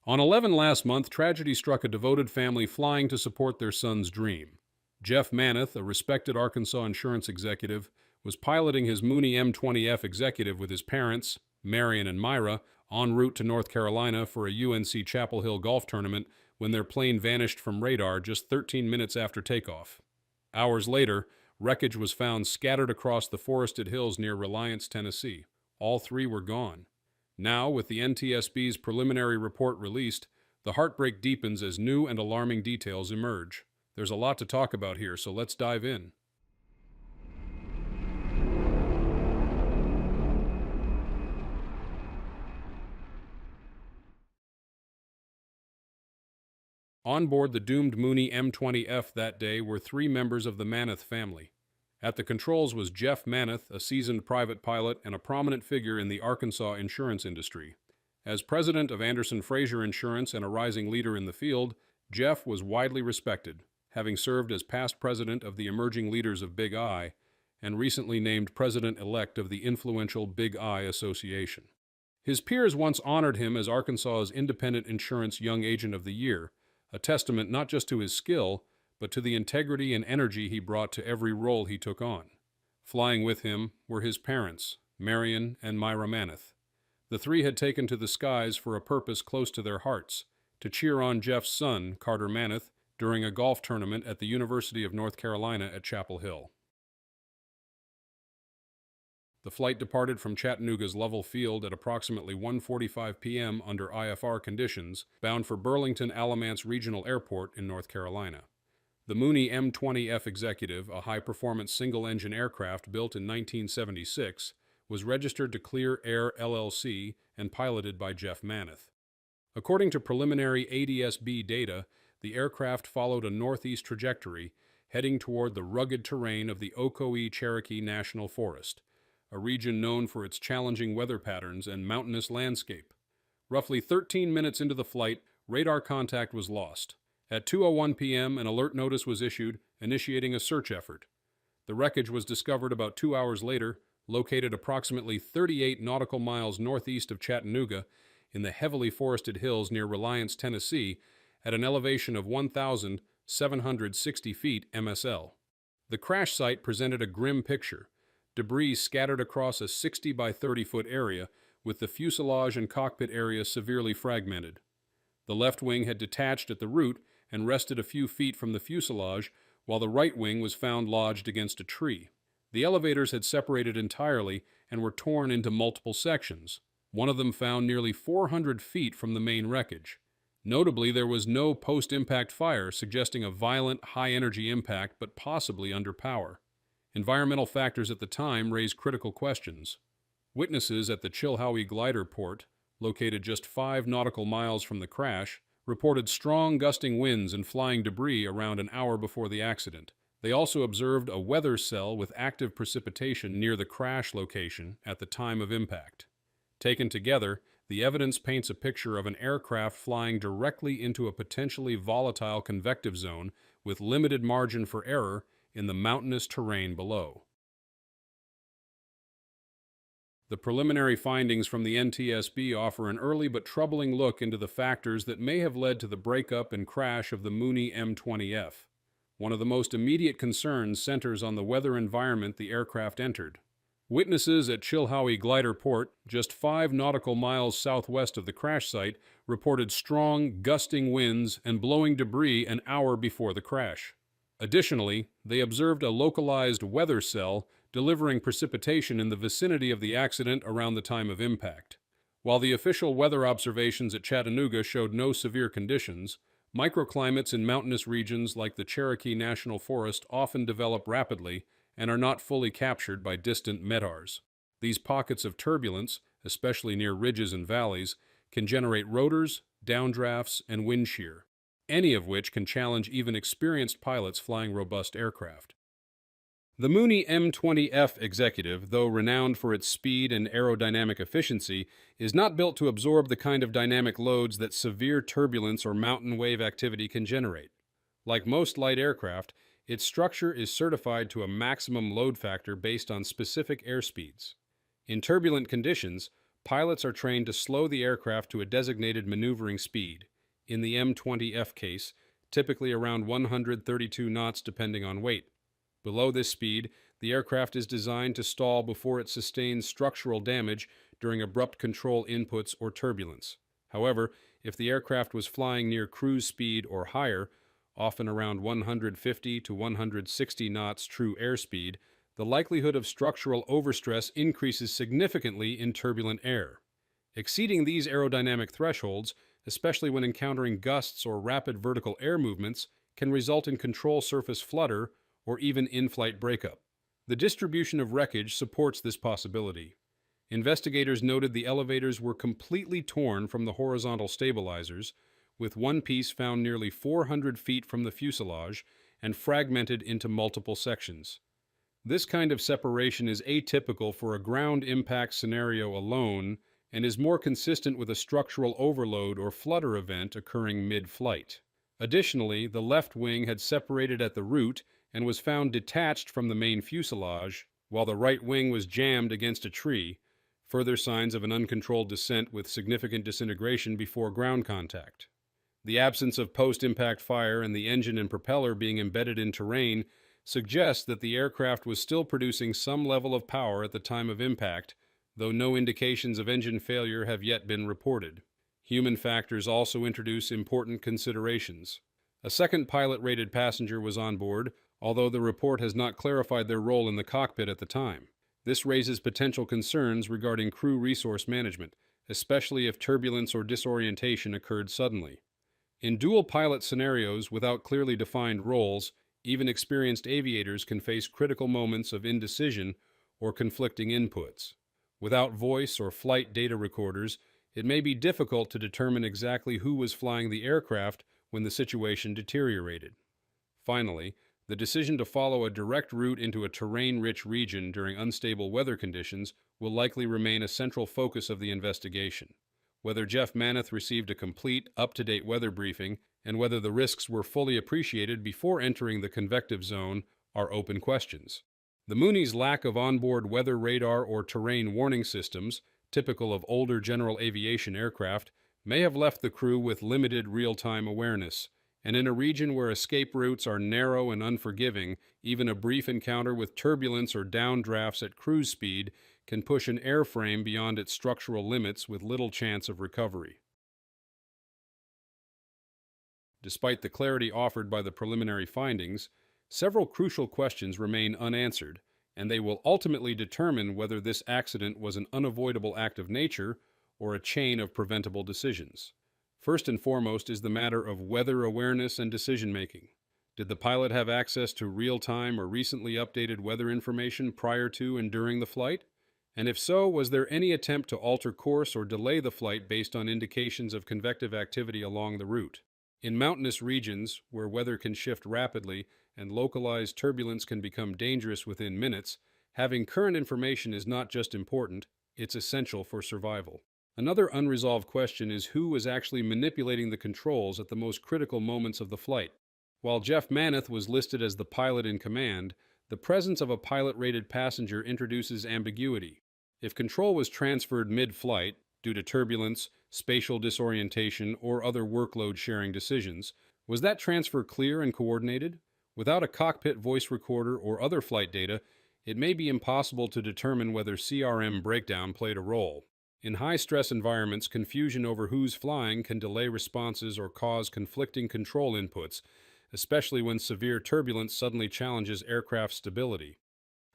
On 11 last month, tragedy struck a devoted family flying to support their son's dream. Jeff Maneth, a respected Arkansas insurance executive, was piloting his Mooney M20F executive with his parents, Marion and Myra, en route to North Carolina for a UNC Chapel Hill golf tournament when their plane vanished from radar just 13 minutes after takeoff. Hours later, wreckage was found scattered across the forested hills near Reliance, Tennessee. All three were gone. Now, with the NTSB's preliminary report released, the heartbreak deepens as new and alarming details emerge. There's a lot to talk about here, so let's dive in. On board the doomed Mooney M20F that day were three members of the Maneth family. At the controls was Jeff Maneth, a seasoned private pilot and a prominent figure in the Arkansas insurance industry. As president of Anderson Frazier Insurance and a rising leader in the field, Jeff was widely respected, having served as past president of the Emerging Leaders of Big I and recently named president-elect of the influential Big I Association. His peers once honored him as Arkansas's Independent Insurance Young Agent of the Year, a testament not just to his skill, but to the integrity and energy he brought to every role he took on. Flying with him were his parents, Marion and Myra Maneth. The three had taken to the skies for a purpose close to their hearts, to cheer on Jeff's son, Carter Maneth, during a golf tournament at the University of North Carolina at Chapel Hill. The flight departed from Chattanooga's Lovell Field at approximately 1:45 p.m. under IFR conditions, bound for Burlington-Alamance Regional Airport in North Carolina. The Mooney M20F executive, a high-performance single-engine aircraft built in 1976, was registered to Clear Air LLC and piloted by Jeff Maneth. According to preliminary NTSB data, the aircraft followed a northeast trajectory, heading toward the rugged terrain of the Ocoee-Cherokee National Forest, a region known for its challenging weather patterns and mountainous landscape. Roughly 13 minutes into the flight, radar contact was lost. At 2:01 p.m., an alert notice was issued, initiating a search effort. The wreckage was discovered about 2 hours later, located approximately 38 nautical miles northeast of Chattanooga in the heavily forested hills near Reliance, Tennessee, at an elevation of 1,760 feet MSL. The crash site presented a grim picture, debris scattered across a 60 by 30-foot area, with the fuselage and cockpit area severely fragmented. The left wing had detached at the root and rested a few feet from the fuselage, while the right wing was found lodged against a tree. The elevators had separated entirely and were torn into multiple sections, one of them found nearly 400 feet from the main wreckage. Notably, there was no post-impact fire, suggesting a violent, high-energy impact, but possibly under power. Environmental factors at the time raised critical questions. Witnesses at the Chilhowie glider port, located just 5 nautical miles from the crash, reported strong gusting winds and flying debris around an hour before the accident. They also observed a weather cell with active precipitation near the crash location at the time of impact. Taken together, the evidence paints a picture of an aircraft flying directly into a potentially volatile convective zone with limited margin for error in the mountainous terrain below. The preliminary findings from the NTSB offer an early but troubling look into the factors that may have led to the breakup and crash of the Mooney M20F. One of the most immediate concerns centers on the weather environment the aircraft entered. Witnesses at Chilhowie glider port, just 5 nautical miles southwest of the crash site, reported strong, gusting winds and blowing debris an hour before the crash. Additionally, they observed a localized weather cell delivering precipitation in the vicinity of the accident around the time of impact. While the official weather observations at Chattanooga showed no severe conditions, microclimates in mountainous regions like the Cherokee National Forest often develop rapidly and are not fully captured by distant MEDARs. These pockets of turbulence, especially near ridges and valleys, can generate rotors, downdrafts, and wind shear, any of which can challenge even experienced pilots flying robust aircraft. The Mooney M20F executive, though renowned for its speed and aerodynamic efficiency, is not built to absorb the kind of dynamic loads that severe turbulence or mountain wave activity can generate. Like most light aircraft, its structure is certified to a maximum load factor based on specific airspeeds. In turbulent conditions, pilots are trained to slow the aircraft to a designated maneuvering speed, in the M20F case, typically around 132 knots depending on weight. Below this speed, the aircraft is designed to stall before it sustains structural damage during abrupt control inputs or turbulence. However, if the aircraft was flying near cruise speed or higher, often around 150 to 160 knots true airspeed, the likelihood of structural overstress increases significantly in turbulent air. Exceeding these aerodynamic thresholds, especially when encountering gusts or rapid vertical air movements, can result in control surface flutter or even in-flight breakup. The distribution of wreckage supports this possibility. Investigators noted the elevators were completely torn from the horizontal stabilizers, with one piece found nearly 400 feet from the fuselage and fragmented into multiple sections. This kind of separation is atypical for a ground impact scenario alone and is more consistent with a structural overload or flutter event occurring mid-flight. Additionally, the left wing had separated at the root and was found detached from the main fuselage, while the right wing was jammed against a tree, further signs of an uncontrolled descent with significant disintegration before ground contact. The absence of post-impact fire and the engine and propeller being embedded in terrain suggests that the aircraft was still producing some level of power at the time of impact, though no indications of engine failure have yet been reported. Human factors also introduce important considerations. A second pilot-rated passenger was on board, although the report has not clarified their role in the cockpit at the time. This raises potential concerns regarding crew resource management, especially if turbulence or disorientation occurred suddenly. In dual-pilot scenarios without clearly defined roles, even experienced aviators can face critical moments of indecision or conflicting inputs. Without voice or flight data recorders, it may be difficult to determine exactly who was flying the aircraft when the situation deteriorated. Finally, the decision to follow a direct route into a terrain-rich region during unstable weather conditions will likely remain a central focus of the investigation. Whether Jeff Maneth received a complete, up-to-date weather briefing and whether the risks were fully appreciated before entering the convective zone are open questions. The Mooney's lack of onboard weather radar or terrain warning systems, typical of older general aviation aircraft, may have left the crew with limited real-time awareness, and in a region where escape routes are narrow and unforgiving, even a brief encounter with turbulence or downdrafts at cruise speed can push an airframe beyond its structural limits with little chance of recovery. Despite the clarity offered by the preliminary findings, several crucial questions remain unanswered, and they will ultimately determine whether this accident was an unavoidable act of nature or a chain of preventable decisions. First and foremost is the matter of weather awareness and decision-making. Did the pilot have access to real-time or recently updated weather information prior to and during the flight? And if so, was there any attempt to alter course or delay the flight based on indications of convective activity along the route? In mountainous regions, where weather can shift rapidly and localized turbulence can become dangerous within minutes, having current information is not just important, it's essential for survival. Another unresolved question is who was actually manipulating the controls at the most critical moments of the flight. While Jeff Maneth was listed as the pilot in command, the presence of a pilot-rated passenger introduces ambiguity. If control was transferred mid-flight, due to turbulence, spatial disorientation, or other workload-sharing decisions, was that transfer clear and coordinated? Without a cockpit voice recorder or other flight data, it may be impossible to determine whether CRM breakdown played a role. In high-stress environments, confusion over who's flying can delay responses or cause conflicting control inputs, especially when severe turbulence suddenly challenges aircraft stability.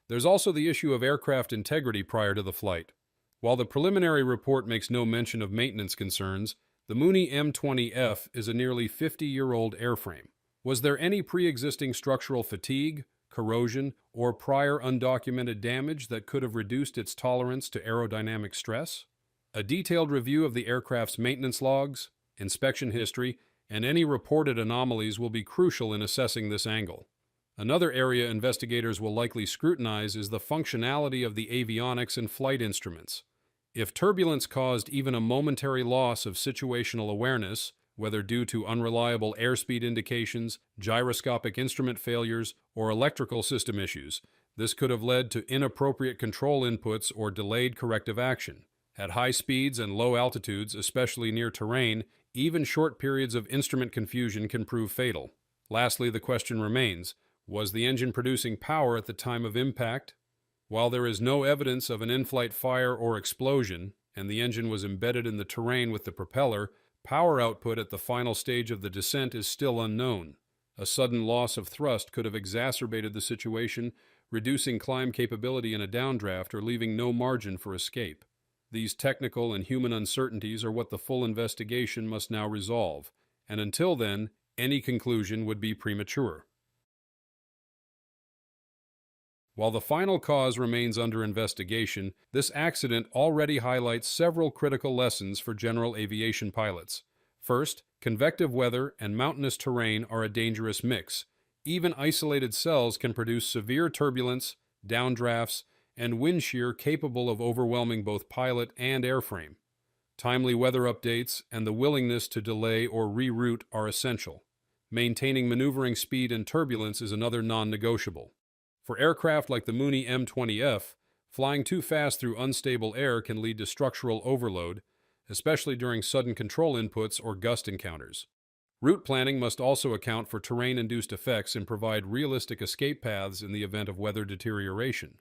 There's also the issue of aircraft integrity prior to the flight. While the preliminary report makes no mention of maintenance concerns, the Mooney M20F is a nearly 50-year-old airframe. Was there any pre-existing structural fatigue, corrosion, or prior undocumented damage that could have reduced its tolerance to aerodynamic stress? A detailed review of the aircraft's maintenance logs, inspection history, and any reported anomalies will be crucial in assessing this angle. Another area investigators will likely scrutinize is the functionality of the avionics and flight instruments. If turbulence caused even a momentary loss of situational awareness, whether due to unreliable airspeed indications, gyroscopic instrument failures, or electrical system issues, this could have led to inappropriate control inputs or delayed corrective action. At high speeds and low altitudes, especially near terrain, even short periods of instrument confusion can prove fatal. Lastly, the question remains, was the engine producing power at the time of impact? While there is no evidence of an in-flight fire or explosion, and the engine was embedded in the terrain with the propeller, power output at the final stage of the descent is still unknown. A sudden loss of thrust could have exacerbated the situation, reducing climb capability in a downdraft or leaving no margin for escape. These technical and human uncertainties are what the full investigation must now resolve, and until then, any conclusion would be premature. While the final cause remains under investigation, this accident already highlights several critical lessons for general aviation pilots. First, convective weather and mountainous terrain are a dangerous mix. Even isolated cells can produce severe turbulence, downdrafts, and wind shear capable of overwhelming both pilot and airframe. Timely weather updates and the willingness to delay or reroute are essential. Maintaining maneuvering speed and turbulence is another non-negotiable. For aircraft like the Mooney M20F, flying too fast through unstable air can lead to structural overload, especially during sudden control inputs or gust encounters. Route planning must also account for terrain-induced effects and provide realistic escape paths in the event of weather deterioration.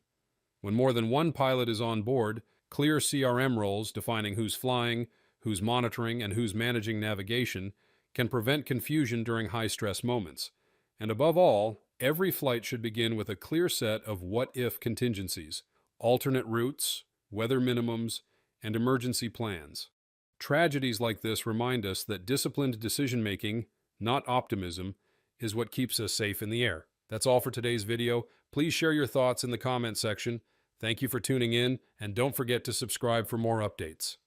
When more than one pilot is on board, clear CRM roles defining who's flying, who's monitoring, and who's managing navigation can prevent confusion during high-stress moments. And above all, every flight should begin with a clear set of what-if contingencies, alternate routes, weather minimums, and emergency plans. Tragedies like this remind us that disciplined decision-making, not optimism, is what keeps us safe in the air. That's all for today's video. Please share your thoughts in the comment section. Thank you for tuning in, and don't forget to subscribe for more updates.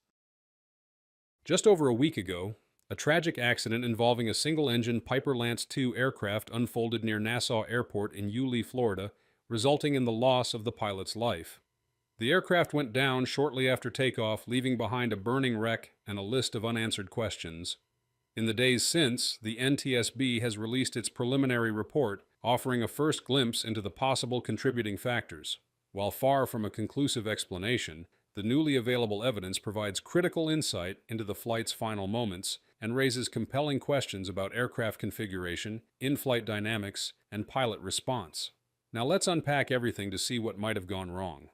Just over a week ago, a tragic accident involving a single-engine Piper Lance II aircraft unfolded near Nassau Airport in Yulee, Florida, resulting in the loss of the pilot's life. The aircraft went down shortly after takeoff, leaving behind a burning wreck and a list of unanswered questions. In the days since, the NTSB has released its preliminary report, offering a first glimpse into the possible contributing factors. While far from a conclusive explanation, the newly available evidence provides critical insight into the flight's final moments and raises compelling questions about aircraft configuration, in-flight dynamics, and pilot response. Now let's unpack everything to see what might have gone wrong.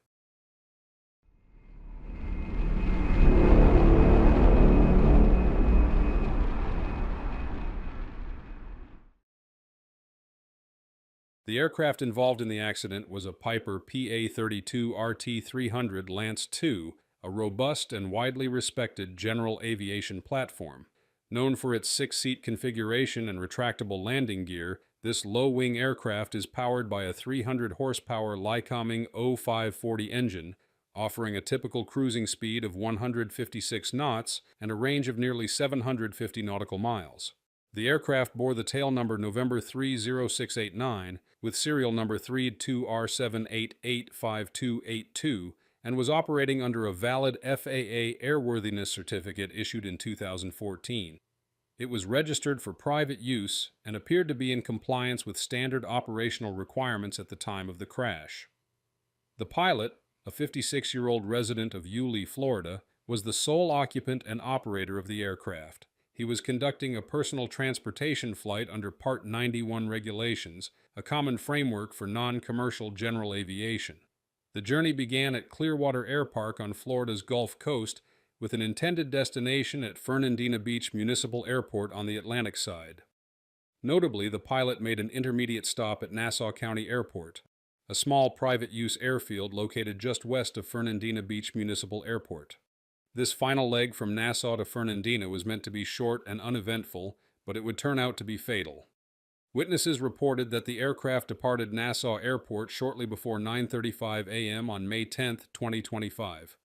The aircraft involved in the accident was a Piper PA-32 RT-300 Lance II, a robust and widely respected general aviation platform. Known for its 6-seat configuration and retractable landing gear, this low-wing aircraft is powered by a 300-horsepower Lycoming 0540 engine, offering a typical cruising speed of 156 knots and a range of nearly 750 nautical miles. The aircraft bore the tail number November 30689 with serial number 32R7885282 and was operating under a valid FAA airworthiness certificate issued in 2014. It was registered for private use and appeared to be in compliance with standard operational requirements at the time of the crash. The pilot, a 56-year-old resident of Yulee, Florida, was the sole occupant and operator of the aircraft. He was conducting a personal transportation flight under Part 91 regulations, a common framework for non-commercial general aviation. The journey began at Clearwater Air Park on Florida's Gulf Coast, with an intended destination at Fernandina Beach Municipal Airport on the Atlantic side. Notably, the pilot made an intermediate stop at Nassau County Airport, a small private-use airfield located just west of Fernandina Beach Municipal Airport. This final leg from Nassau to Fernandina was meant to be short and uneventful, but it would turn out to be fatal. Witnesses reported that the aircraft departed Nassau Airport shortly before 9:35 a.m. on May 10, 2025.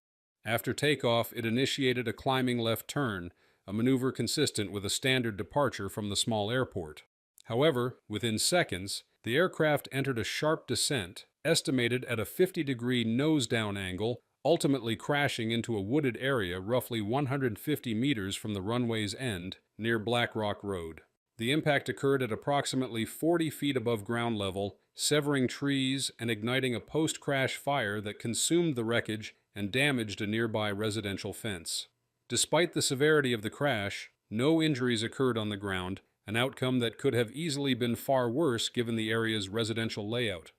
After takeoff, it initiated a climbing left turn, a maneuver consistent with a standard departure from the small airport. However, within seconds, the aircraft entered a sharp descent, estimated at a 50-degree nose-down angle, ultimately crashing into a wooded area roughly 150 meters from the runway's end, near Black Rock Road. The impact occurred at approximately 40 feet above ground level, severing trees and igniting a post-crash fire that consumed the wreckage and damaged a nearby residential fence. Despite the severity of the crash, no injuries occurred on the ground, an outcome that could have easily been far worse given the area's residential layout.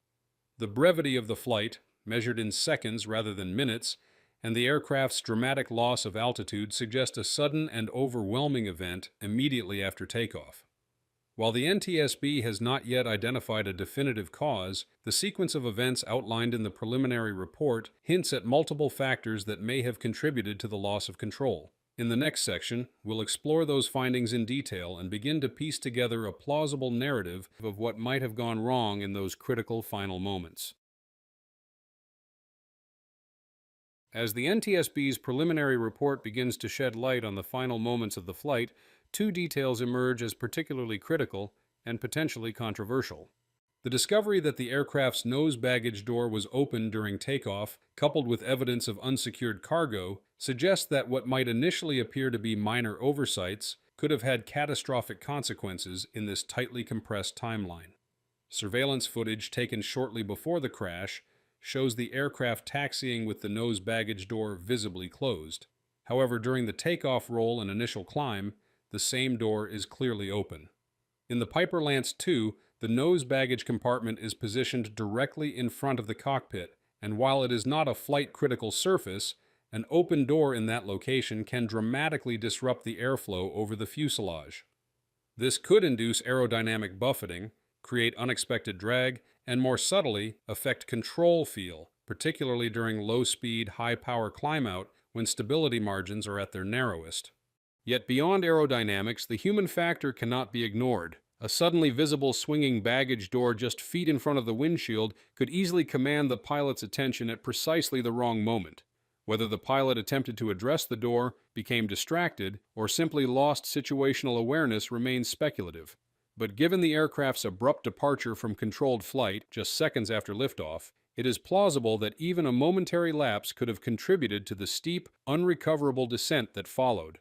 The brevity of the flight, measured in seconds rather than minutes, and the aircraft's dramatic loss of altitude suggest a sudden and overwhelming event immediately after takeoff. While the NTSB has not yet identified a definitive cause, the sequence of events outlined in the preliminary report hints at multiple factors that may have contributed to the loss of control. In the next section, we'll explore those findings in detail and begin to piece together a plausible narrative of what might have gone wrong in those critical final moments. As the NTSB's preliminary report begins to shed light on the final moments of the flight, two details emerge as particularly critical and potentially controversial. The discovery that the aircraft's nose baggage door was open during takeoff, coupled with evidence of unsecured cargo, suggests that what might initially appear to be minor oversights could have had catastrophic consequences in this tightly compressed timeline. Surveillance footage taken shortly before the crash shows the aircraft taxiing with the nose baggage door visibly closed. However, during the takeoff roll and initial climb, the same door is clearly open. In the Piper Lance 2, the nose baggage compartment is positioned directly in front of the cockpit, and while it is not a flight-critical surface, an open door in that location can dramatically disrupt the airflow over the fuselage. This could induce aerodynamic buffeting, create unexpected drag, and more subtly, affect control feel, particularly during low-speed, high-power climb-out when stability margins are at their narrowest. Yet beyond aerodynamics, the human factor cannot be ignored. A suddenly visible swinging baggage door just feet in front of the windshield could easily command the pilot's attention at precisely the wrong moment. Whether the pilot attempted to address the door, became distracted, or simply lost situational awareness remains speculative. But given the aircraft's abrupt departure from controlled flight just seconds after liftoff, it is plausible that even a momentary lapse could have contributed to the steep, unrecoverable descent that followed.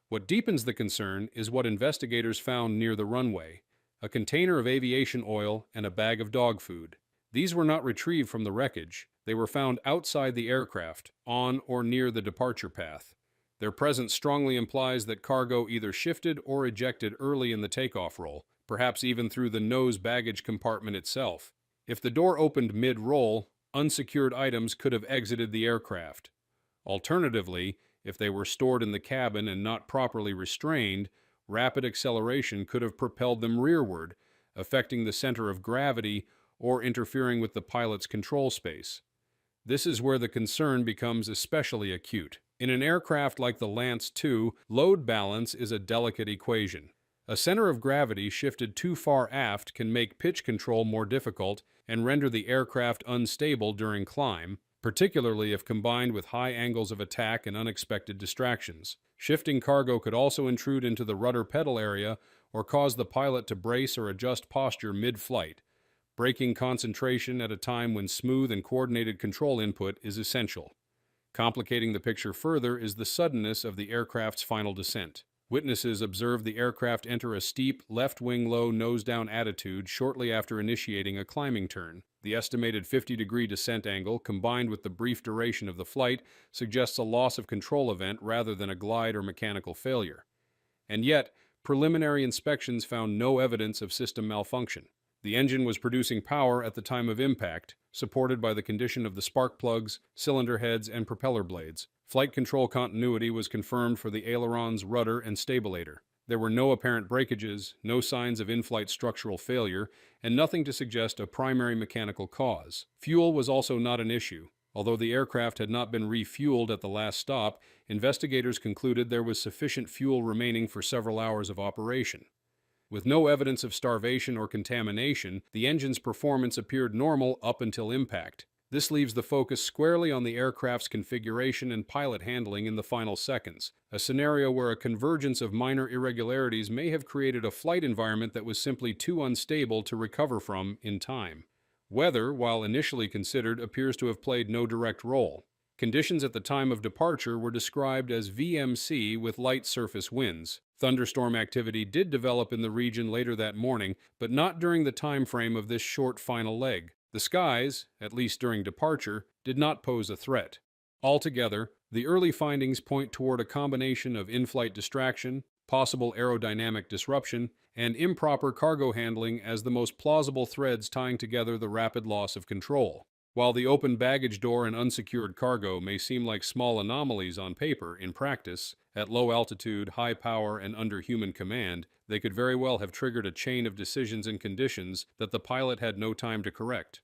What deepens the concern is what investigators found near the runway: a container of aviation oil and a bag of dog food. These were not retrieved from the wreckage. They were found outside the aircraft, on or near the departure path. Their presence strongly implies that cargo either shifted or ejected early in the takeoff roll, perhaps even through the nose baggage compartment itself. If the door opened mid-roll, unsecured items could have exited the aircraft. Alternatively, if they were stored in the cabin and not properly restrained, rapid acceleration could have propelled them rearward, affecting the center of gravity or interfering with the pilot's control space. This is where the concern becomes especially acute. In an aircraft like the Lance 2, load balance is a delicate equation. A center of gravity shifted too far aft can make pitch control more difficult and render the aircraft unstable during climb, particularly if combined with high angles of attack and unexpected distractions. Shifting cargo could also intrude into the rudder pedal area or cause the pilot to brace or adjust posture mid-flight. Breaking concentration at a time when smooth and coordinated control input is essential. Complicating the picture further is the suddenness of the aircraft's final descent. Witnesses observed the aircraft enter a steep, left-wing low nose-down attitude shortly after initiating a climbing turn. The estimated 50-degree descent angle, combined with the brief duration of the flight, suggests a loss of control event rather than a glide or mechanical failure. And yet, preliminary inspections found no evidence of system malfunction. The engine was producing power at the time of impact, supported by the condition of the spark plugs, cylinder heads, and propeller blades. Flight control continuity was confirmed for the ailerons, rudder, and stabilator. There were no apparent breakages, no signs of in-flight structural failure, and nothing to suggest a primary mechanical cause. Fuel was also not an issue. Although the aircraft had not been refueled at the last stop, investigators concluded there was sufficient fuel remaining for several hours of operation. With no evidence of starvation or contamination, the engine's performance appeared normal up until impact. This leaves the focus squarely on the aircraft's configuration and pilot handling in the final seconds, a scenario where a convergence of minor irregularities may have created a flight environment that was simply too unstable to recover from in time. Weather, while initially considered, appears to have played no direct role. Conditions at the time of departure were described as VMC with light surface winds. Thunderstorm activity did develop in the region later that morning, but not during the time frame of this short final leg. The skies, at least during departure, did not pose a threat. Altogether, the early findings point toward a combination of in-flight distraction, possible aerodynamic disruption, and improper cargo handling as the most plausible threads tying together the rapid loss of control. While the open baggage door and unsecured cargo may seem like small anomalies on paper, in practice, at low altitude, high power, and under human command, they could very well have triggered a chain of decisions and conditions that the pilot had no time to correct.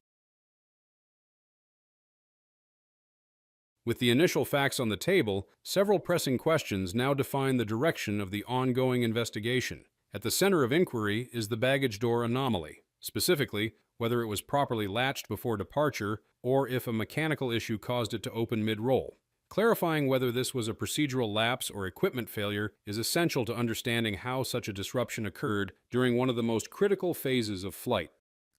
With the initial facts on the table, several pressing questions now define the direction of the ongoing investigation. At the center of inquiry is the baggage door anomaly, specifically whether it was properly latched before departure or if a mechanical issue caused it to open mid-roll. Clarifying whether this was a procedural lapse or equipment failure is essential to understanding how such a disruption occurred during one of the most critical phases of flight.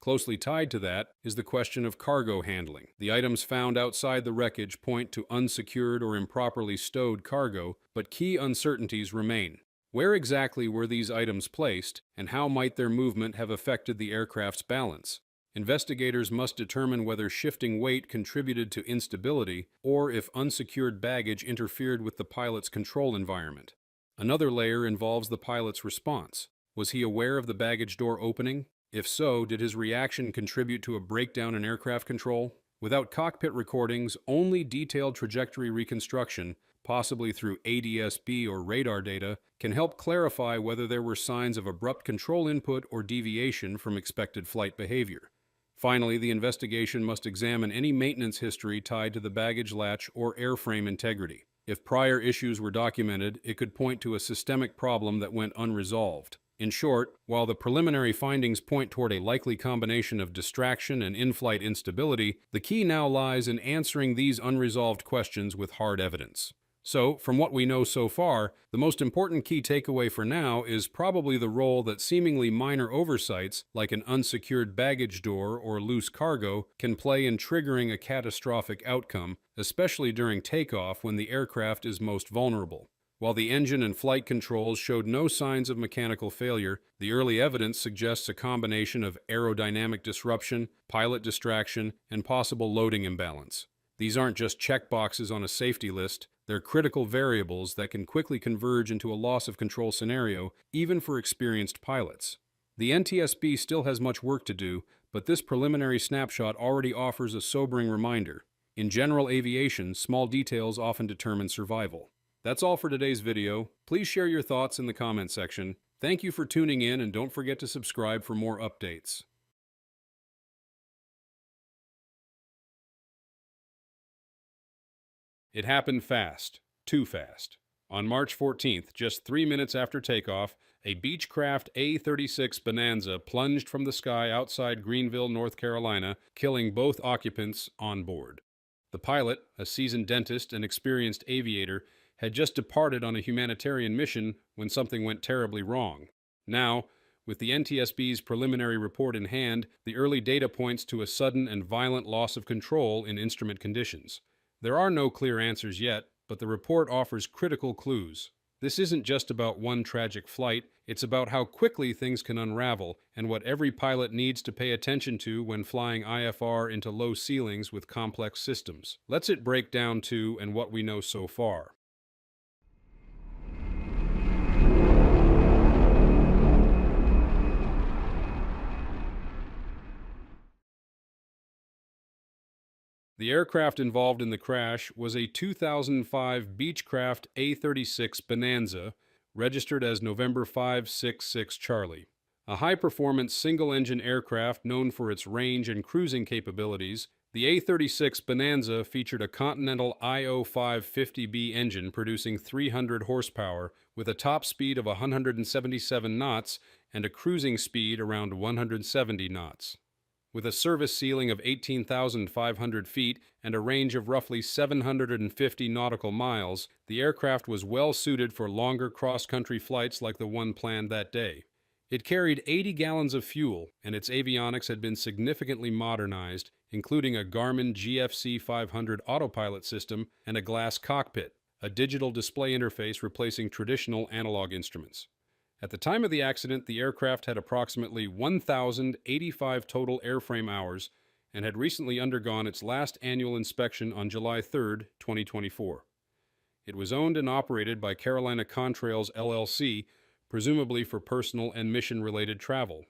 Closely tied to that is the question of cargo handling. The items found outside the wreckage point to unsecured or improperly stowed cargo, but key uncertainties remain. Where exactly were these items placed, and how might their movement have affected the aircraft's balance? Investigators must determine whether shifting weight contributed to instability or if unsecured baggage interfered with the pilot's control environment. Another layer involves the pilot's response. Was he aware of the baggage door opening? If so, did his reaction contribute to a breakdown in aircraft control? Without cockpit recordings, only detailed trajectory reconstruction, possibly through NTSB or radar data, can help clarify whether there were signs of abrupt control input or deviation from expected flight behavior. Finally, the investigation must examine any maintenance history tied to the baggage latch or airframe integrity. If prior issues were documented, it could point to a systemic problem that went unresolved. In short, while the preliminary findings point toward a likely combination of distraction and in-flight instability, the key now lies in answering these unresolved questions with hard evidence. So, from what we know so far, the most important key takeaway for now is probably the role that seemingly minor oversights, like an unsecured baggage door or loose cargo, can play in triggering a catastrophic outcome, especially during takeoff when the aircraft is most vulnerable. While the engine and flight controls showed no signs of mechanical failure, the early evidence suggests a combination of aerodynamic disruption, pilot distraction, and possible loading imbalance. These aren't just checkboxes on a safety list, they're critical variables that can quickly converge into a loss of control scenario, even for experienced pilots. The NTSB still has much work to do, but this preliminary snapshot already offers a sobering reminder. In general aviation, small details often determine survival. That's all for today's video. Please share your thoughts in the comment section. Thank you for tuning in, and don't forget to subscribe for more updates. It happened fast. Too fast. On March 14th, just 3 minutes after takeoff, a Beechcraft A-36 Bonanza plunged from the sky outside Greenville, North Carolina, killing both occupants on board. The pilot, a seasoned dentist and experienced aviator, had just departed on a humanitarian mission when something went terribly wrong. Now, with the NTSB's preliminary report in hand, the early data points to a sudden and violent loss of control in instrument conditions. There are no clear answers yet, but the report offers critical clues. This isn't just about one tragic flight, it's about how quickly things can unravel and what every pilot needs to pay attention to when flying IFR into low ceilings with complex systems. Let's break down to and what we know so far. The aircraft involved in the crash was a 2005 Beechcraft A-36 Bonanza, registered as November 566 Charlie. A high-performance single-engine aircraft known for its range and cruising capabilities, the A-36 Bonanza featured a Continental IO550B engine producing 300 horsepower with a top speed of 177 knots and a cruising speed around 170 knots. With a service ceiling of 18,500 feet and a range of roughly 750 nautical miles, the aircraft was well suited for longer cross-country flights like the one planned that day. It carried 80 gallons of fuel, and its avionics had been significantly modernized, including a Garmin GFC 500 autopilot system and a glass cockpit, a digital display interface replacing traditional analog instruments. At the time of the accident, the aircraft had approximately 1,085 total airframe hours and had recently undergone its last annual inspection on July 3, 2024. It was owned and operated by Carolina Contrails LLC, presumably for personal and mission-related travel.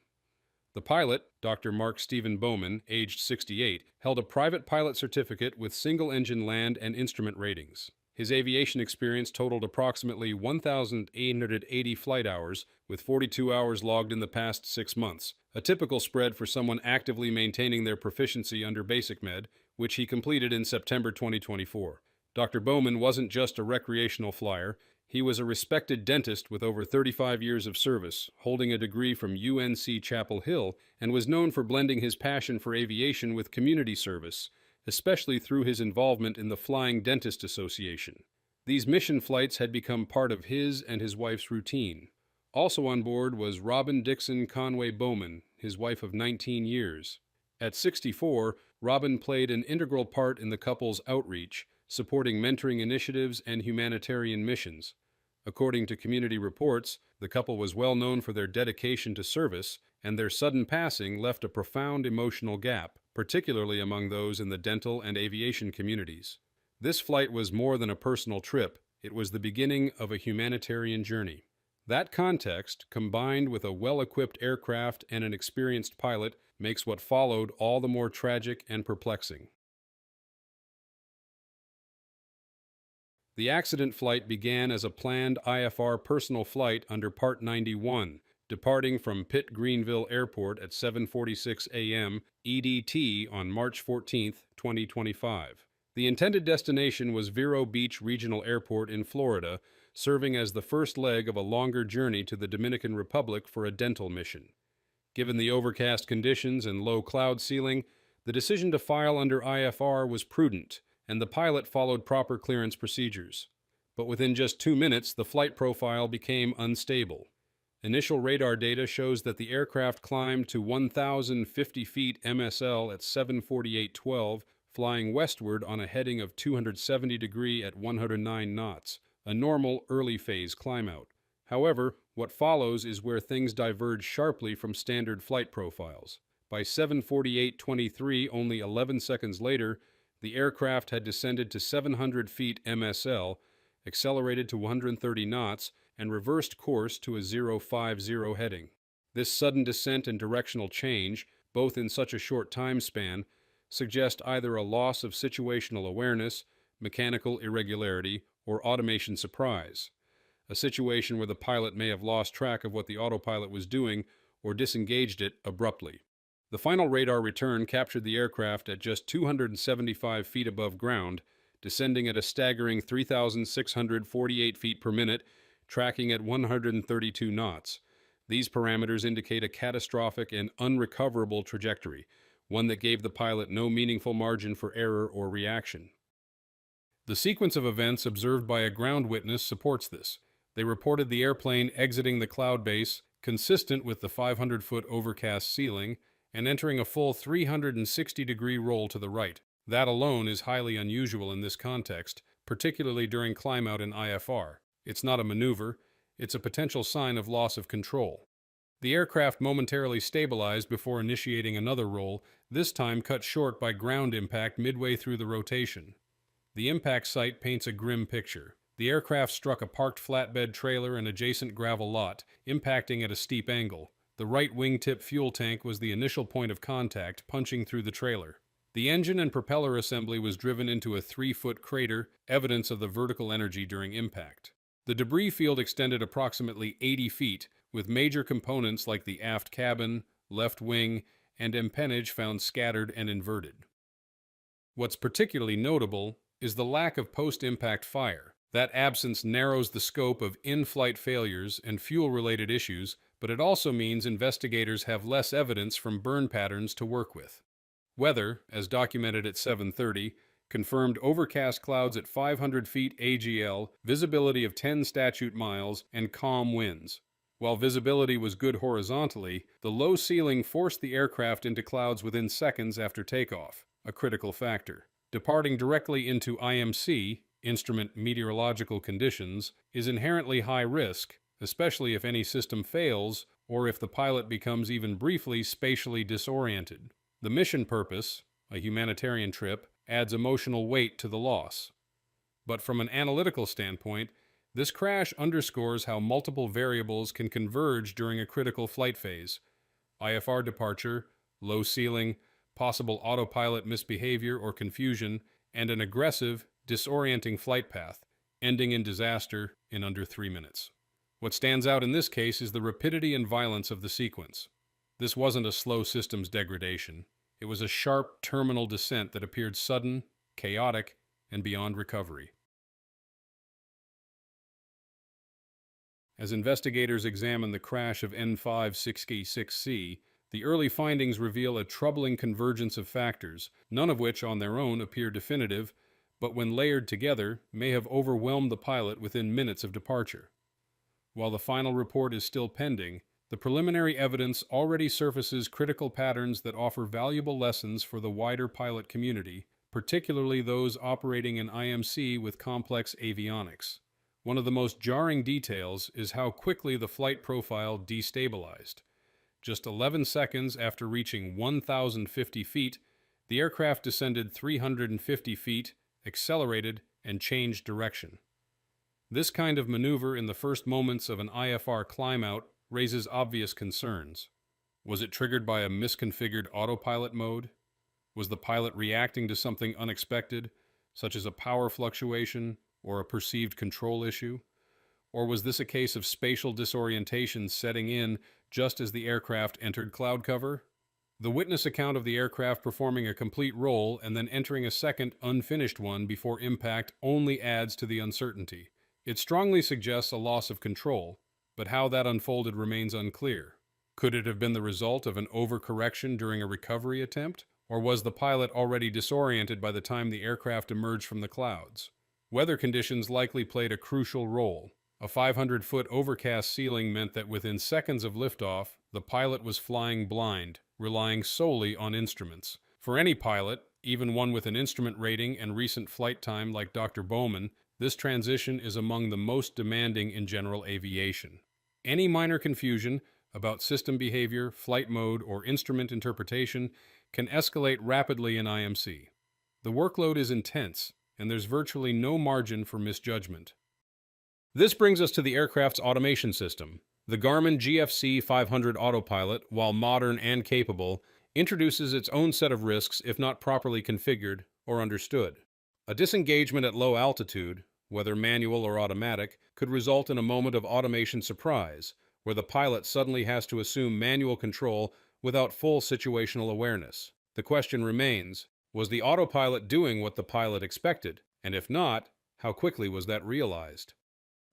The pilot, Dr. Mark Stephen Bowman, aged 68, held a private pilot certificate with single-engine land and instrument ratings. His aviation experience totaled approximately 1,880 flight hours, with 42 hours logged in the past 6 months, a typical spread for someone actively maintaining their proficiency under Basic Med, which he completed in September 2024. Dr. Bowman wasn't just a recreational flyer. He was a respected dentist with over 35 years of service, holding a degree from UNC Chapel Hill, and was known for blending his passion for aviation with community service, especially through his involvement in the Flying Dentist Association. These mission flights had become part of his and his wife's routine. Also on board was Robin Dixon Conway Bowman, his wife of 19 years. At 64, Robin played an integral part in the couple's outreach, supporting mentoring initiatives and humanitarian missions. According to community reports, the couple was well known for their dedication to service, and their sudden passing left a profound emotional gap, particularly among those in the dental and aviation communities. This flight was more than a personal trip. It was the beginning of a humanitarian journey. That context, combined with a well-equipped aircraft and an experienced pilot, makes what followed all the more tragic and perplexing. The accident flight began as a planned IFR personal flight under Part 91, departing from Pitt Greenville Airport at 7:46 a.m. EDT on March 14, 2025. The intended destination was Vero Beach Regional Airport in Florida, serving as the first leg of a longer journey to the Dominican Republic for a dental mission. Given the overcast conditions and low cloud ceiling, the decision to file under IFR was prudent, and the pilot followed proper clearance procedures. But within just 2 minutes, the flight profile became unstable. Initial radar data shows that the aircraft climbed to 1,050 feet MSL at 7:48:12, flying westward on a heading of 270 degrees at 109 knots, a normal early phase climb-out. However, what follows is where things diverge sharply from standard flight profiles. By 7:48:23, only 11 seconds later, the aircraft had descended to 700 feet MSL, accelerated to 130 knots, and reversed course to a 050 heading. This sudden descent and directional change, both in such a short time span, suggest either a loss of situational awareness, mechanical irregularity, or automation surprise, a situation where the pilot may have lost track of what the autopilot was doing or disengaged it abruptly. The final radar return captured the aircraft at just 275 feet above ground, descending at a staggering 3,648 feet per minute, tracking at 132 knots. These parameters indicate a catastrophic and unrecoverable trajectory, one that gave the pilot no meaningful margin for error or reaction. The sequence of events observed by a ground witness supports this. They reported the airplane exiting the cloud base, consistent with the 500-foot overcast ceiling, and entering a full 360-degree roll to the right. That alone is highly unusual in this context, particularly during climb-out in IFR. It's not a maneuver, it's a potential sign of loss of control. The aircraft momentarily stabilized before initiating another roll, this time cut short by ground impact midway through the rotation. The impact site paints a grim picture. The aircraft struck a parked flatbed trailer and adjacent gravel lot, impacting at a steep angle. The right wingtip fuel tank was the initial point of contact, punching through the trailer. The engine and propeller assembly was driven into a 3-foot crater, evidence of the vertical energy during impact. The debris field extended approximately 80 feet, with major components like the aft cabin, left wing, and empennage found scattered and inverted. What's particularly notable is the lack of post-impact fire. That absence narrows the scope of in-flight failures and fuel-related issues, but it also means investigators have less evidence from burn patterns to work with. Weather, as documented at 7:30, confirmed overcast clouds at 500 feet AGL, visibility of 10 statute miles, and calm winds. While visibility was good horizontally, the low ceiling forced the aircraft into clouds within seconds after takeoff, a critical factor. Departing directly into IMC, Instrument Meteorological Conditions, is inherently high risk, especially if any system fails or if the pilot becomes even briefly spatially disoriented. The mission purpose, a humanitarian trip, adds emotional weight to the loss. But from an analytical standpoint, this crash underscores how multiple variables can converge during a critical flight phase: IFR departure, low ceiling, possible autopilot misbehavior or confusion, and an aggressive, disorienting flight path, ending in disaster in under 3 minutes. What stands out in this case is the rapidity and violence of the sequence. This wasn't a slow systems degradation. It was a sharp terminal descent that appeared sudden, chaotic, and beyond recovery. As investigators examine the crash of N566C, the early findings reveal a troubling convergence of factors, none of which on their own appear definitive, but when layered together may have overwhelmed the pilot within minutes of departure. While the final report is still pending, the preliminary evidence already surfaces critical patterns that offer valuable lessons for the wider pilot community, particularly those operating in IMC with complex avionics. One of the most jarring details is how quickly the flight profile destabilized. Just 11 seconds after reaching 1,050 feet, the aircraft descended 350 feet, accelerated, and changed direction. This kind of maneuver in the first moments of an IFR climb-out raises obvious concerns. Was it triggered by a misconfigured autopilot mode? Was the pilot reacting to something unexpected, such as a power fluctuation or a perceived control issue? Or was this a case of spatial disorientation setting in just as the aircraft entered cloud cover? The witness account of the aircraft performing a complete roll and then entering a second, unfinished one before impact only adds to the uncertainty. It strongly suggests a loss of control, but how that unfolded remains unclear. Could it have been the result of an overcorrection during a recovery attempt? Or was the pilot already disoriented by the time the aircraft emerged from the clouds? Weather conditions likely played a crucial role. A 500-foot overcast ceiling meant that within seconds of liftoff, the pilot was flying blind, relying solely on instruments. For any pilot, even one with an instrument rating and recent flight time like Dr. Bowman, this transition is among the most demanding in general aviation. Any minor confusion about system behavior, flight mode, or instrument interpretation can escalate rapidly in IMC. The workload is intense, and there's virtually no margin for misjudgment. This brings us to the aircraft's automation system. The Garmin GFC 500 autopilot, while modern and capable, introduces its own set of risks if not properly configured or understood. A disengagement at low altitude, whether manual or automatic, could result in a moment of automation surprise, where the pilot suddenly has to assume manual control without full situational awareness. The question remains, was the autopilot doing what the pilot expected? And if not, how quickly was that realized?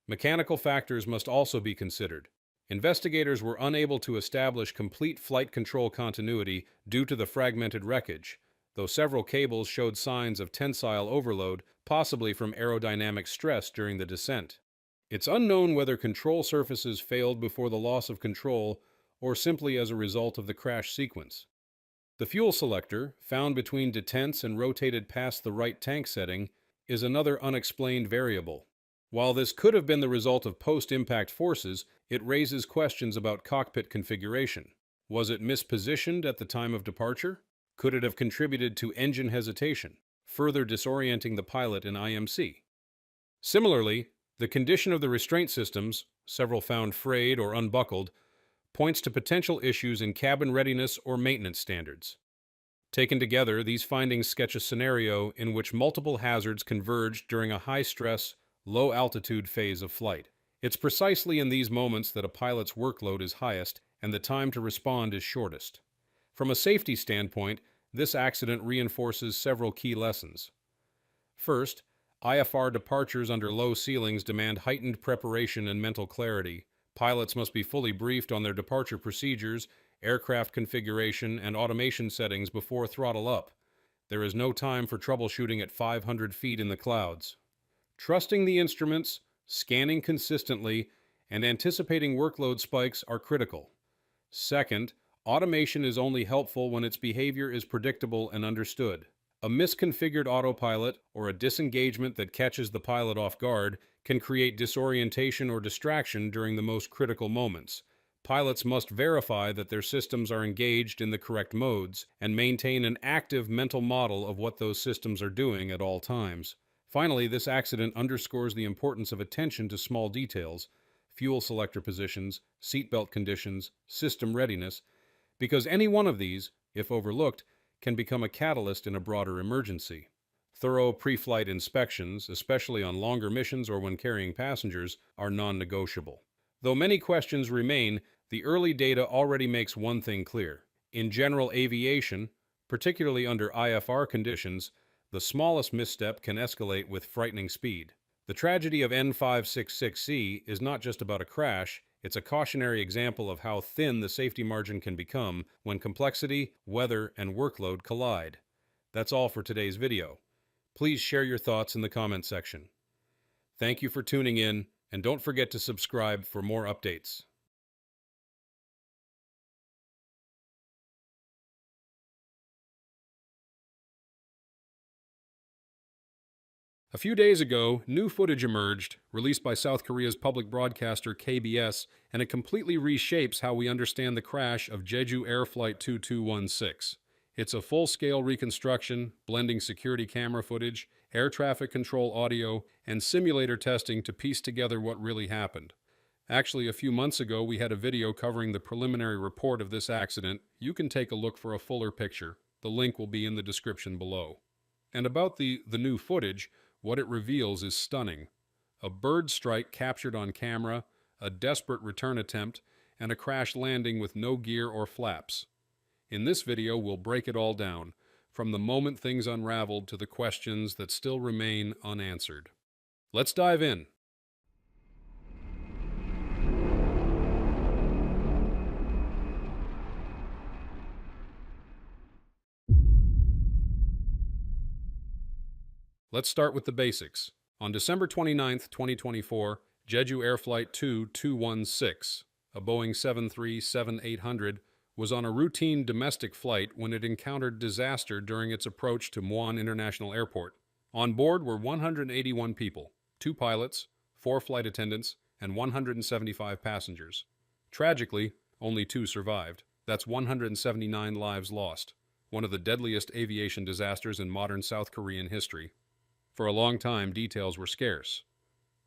Mechanical factors must also be considered. Investigators were unable to establish complete flight control continuity due to the fragmented wreckage, though several cables showed signs of tensile overload, possibly from aerodynamic stress during the descent. It's unknown whether control surfaces failed before the loss of control or simply as a result of the crash sequence. The fuel selector, found between detents and rotated past the right tank setting, is another unexplained variable. While this could have been the result of post-impact forces, it raises questions about cockpit configuration. Was it mispositioned at the time of departure? Could it have contributed to engine hesitation, further disorienting the pilot in IMC? Similarly, the condition of the restraint systems, several found frayed or unbuckled, points to potential issues in cabin readiness or maintenance standards. Taken together, these findings sketch a scenario in which multiple hazards converge during a high-stress, low-altitude phase of flight. It's precisely in these moments that a pilot's workload is highest and the time to respond is shortest. From a safety standpoint, this accident reinforces several key lessons. First, IFR departures under low ceilings demand heightened preparation and mental clarity. Pilots must be fully briefed on their departure procedures, aircraft configuration, and automation settings before throttle up. There is no time for troubleshooting at 500 feet in the clouds. Trusting the instruments, scanning consistently, and anticipating workload spikes are critical. Second, automation is only helpful when its behavior is predictable and understood. A misconfigured autopilot or a disengagement that catches the pilot off guard can create disorientation or distraction during the most critical moments. Pilots must verify that their systems are engaged in the correct modes and maintain an active mental model of what those systems are doing at all times. Finally, this accident underscores the importance of attention to small details, fuel selector positions, seatbelt conditions, system readiness, because any one of these, if overlooked, can become a catalyst in a broader emergency. Thorough pre-flight inspections, especially on longer missions or when carrying passengers, are non-negotiable. Though many questions remain, the early data already makes one thing clear. In general aviation, particularly under IFR conditions, the smallest misstep can escalate with frightening speed. The tragedy of N566C is not just about a crash, it's a cautionary example of how thin the safety margin can become when complexity, weather, and workload collide. That's all for today's video. Please share your thoughts in the comment section. Thank you for tuning in, and don't forget to subscribe for more updates. A few days ago, new footage emerged, released by South Korea's public broadcaster KBS, and it completely reshapes how we understand the crash of Jeju Air Flight 2216. It's a full-scale reconstruction, blending security camera footage, air traffic control audio, and simulator testing to piece together what really happened. Actually, a few months ago, we had a video covering the preliminary report of this accident. You can take a look for a fuller picture. The link will be in the description below. And about the new footage, what it reveals is stunning. A bird strike captured on camera, a desperate return attempt, and a crash landing with no gear or flaps. In this video, we'll break it all down, from the moment things unraveled to the questions that still remain unanswered. Let's dive in. Let's start with the basics. On December 29, 2024, Jeju Air Flight 2216, a Boeing 737-800, was on a routine domestic flight when it encountered disaster during its approach to Muan International Airport. On board were 181 people, 2 pilots, 4 flight attendants, and 175 passengers. Tragically, only 2 survived. That's 179 lives lost, one of the deadliest aviation disasters in modern South Korean history. For a long time, details were scarce.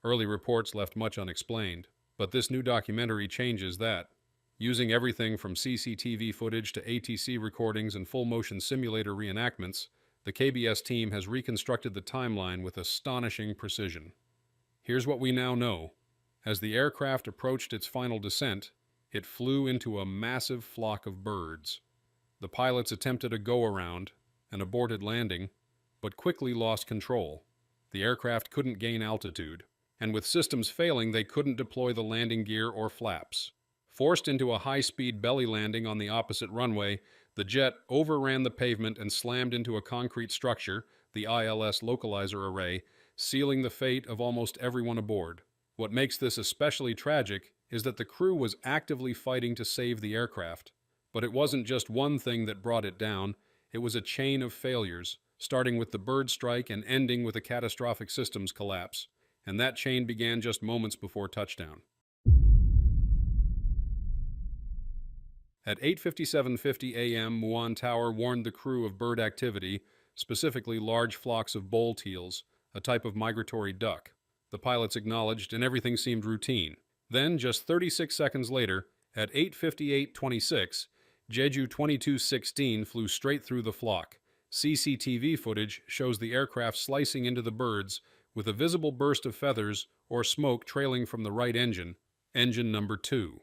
Early reports left much unexplained, but this new documentary changes that. Using everything from CCTV footage to ATC recordings and full-motion simulator reenactments, the KBS team has reconstructed the timeline with astonishing precision. Here's what we now know. As the aircraft approached its final descent, it flew into a massive flock of birds. The pilots attempted a go-around, an aborted landing, but quickly lost control. The aircraft couldn't gain altitude, and with systems failing, they couldn't deploy the landing gear or flaps. Forced into a high-speed belly landing on the opposite runway, the jet overran the pavement and slammed into a concrete structure, the ILS localizer array, sealing the fate of almost everyone aboard. What makes this especially tragic is that the crew was actively fighting to save the aircraft. But it wasn't just one thing that brought it down, it was a chain of failures, starting with the bird strike and ending with a catastrophic systems collapse. And that chain began just moments before touchdown. At 8:57:50 a.m., Muan Tower warned the crew of bird activity, specifically large flocks of bowl teals, a type of migratory duck. The pilots acknowledged, and everything seemed routine. Then, just 36 seconds later, at 8:58:26, Jeju 2216 flew straight through the flock. CCTV footage shows the aircraft slicing into the birds with a visible burst of feathers or smoke trailing from the right engine, engine number 2.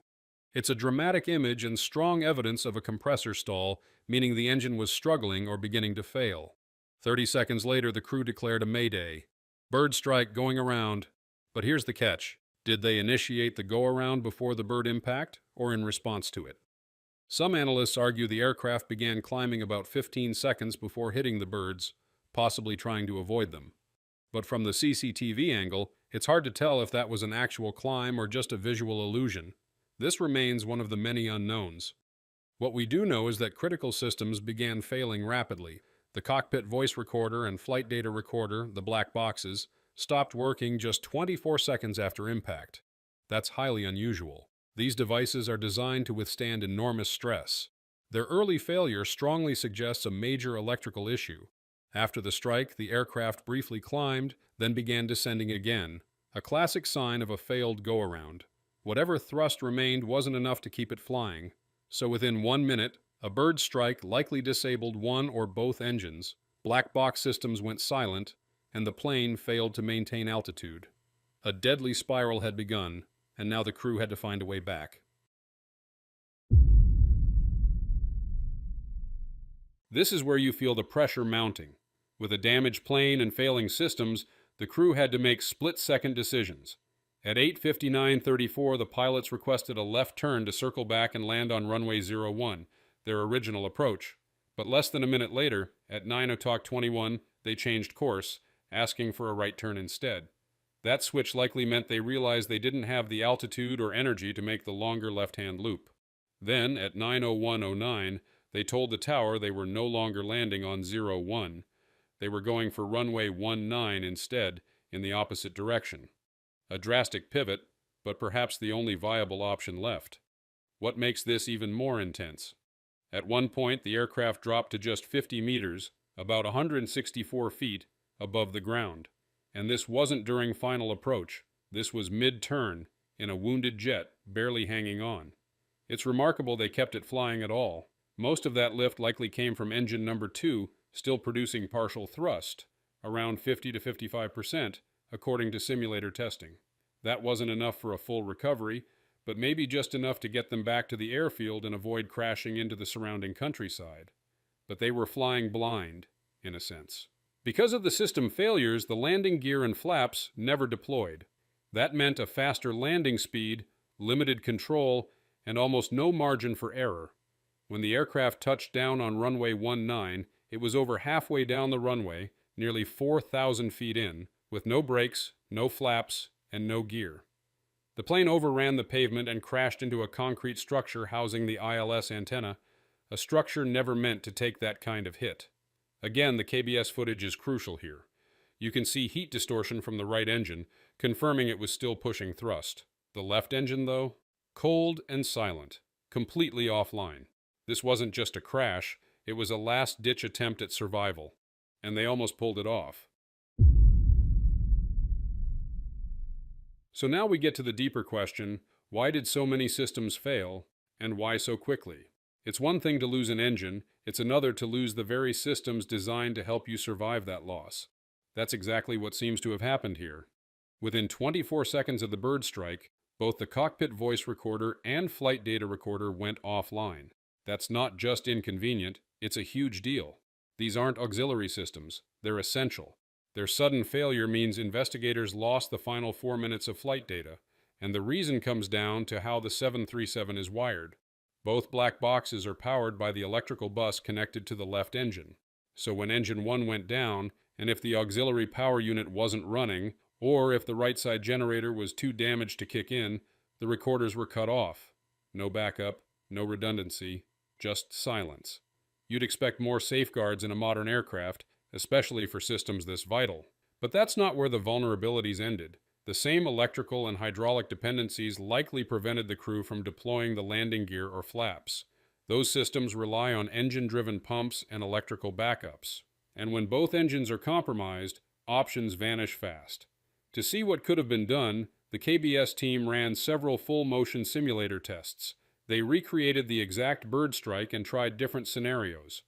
It's a dramatic image and strong evidence of a compressor stall, meaning the engine was struggling or beginning to fail. 30 seconds later, the crew declared a mayday. Bird strike going around. But here's the catch. Did they initiate the go-around before the bird impact, or in response to it? Some analysts argue the aircraft began climbing about 15 seconds before hitting the birds, possibly trying to avoid them. But from the CCTV angle, it's hard to tell if that was an actual climb or just a visual illusion. This remains one of the many unknowns. What we do know is that critical systems began failing rapidly. The cockpit voice recorder and flight data recorder, the black boxes, stopped working just 24 seconds after impact. That's highly unusual. These devices are designed to withstand enormous stress. Their early failure strongly suggests a major electrical issue. After the strike, the aircraft briefly climbed, then began descending again, a classic sign of a failed go-around. Whatever thrust remained wasn't enough to keep it flying, so within 1 minute, a bird strike likely disabled one or both engines, black box systems went silent, and the plane failed to maintain altitude. A deadly spiral had begun, and now the crew had to find a way back. This is where you feel the pressure mounting. With a damaged plane and failing systems, the crew had to make split-second decisions. At 8:59:34, the pilots requested a left turn to circle back and land on runway 01, their original approach. But less than a minute later, at 9:21, they changed course, asking for a right turn instead. That switch likely meant they realized they didn't have the altitude or energy to make the longer left-hand loop. Then, at 9:01:09, they told the tower they were no longer landing on 01. They were going for runway 19 instead, in the opposite direction. A drastic pivot, but perhaps the only viable option left. What makes this even more intense? At one point, the aircraft dropped to just 50 meters, about 164 feet, above the ground. And this wasn't during final approach. This was mid-turn, in a wounded jet, barely hanging on. It's remarkable they kept it flying at all. Most of that lift likely came from engine number 2, still producing partial thrust, around 50 to 55%, according to simulator testing. That wasn't enough for a full recovery, but maybe just enough to get them back to the airfield and avoid crashing into the surrounding countryside. But they were flying blind, in a sense. Because of the system failures, the landing gear and flaps never deployed. That meant a faster landing speed, limited control, and almost no margin for error. When the aircraft touched down on runway 19, it was over halfway down the runway, nearly 4,000 feet in, with no brakes, no flaps, and no gear. The plane overran the pavement and crashed into a concrete structure housing the ILS antenna, a structure never meant to take that kind of hit. Again, the KBS footage is crucial here. You can see heat distortion from the right engine, confirming it was still pushing thrust. The left engine, though, cold and silent, completely offline. This wasn't just a crash, it was a last-ditch attempt at survival, and they almost pulled it off. So now we get to the deeper question, why did so many systems fail, and why so quickly? It's one thing to lose an engine, it's another to lose the very systems designed to help you survive that loss. That's exactly what seems to have happened here. Within 24 seconds of the bird strike, both the cockpit voice recorder and flight data recorder went offline. That's not just inconvenient, it's a huge deal. These aren't auxiliary systems, they're essential. Their sudden failure means investigators lost the final 4 minutes of flight data, and the reason comes down to how the 737 is wired. Both black boxes are powered by the electrical bus connected to the left engine. So when engine 1 went down, and if the auxiliary power unit wasn't running, or if the right side generator was too damaged to kick in, the recorders were cut off. No backup, no redundancy, just silence. You'd expect more safeguards in a modern aircraft, especially for systems this vital. But that's not where the vulnerabilities ended. The same electrical and hydraulic dependencies likely prevented the crew from deploying the landing gear or flaps. Those systems rely on engine-driven pumps and electrical backups. And when both engines are compromised, options vanish fast. To see what could have been done, the KBS team ran several full-motion simulator tests. They recreated the exact bird strike and tried different scenarios.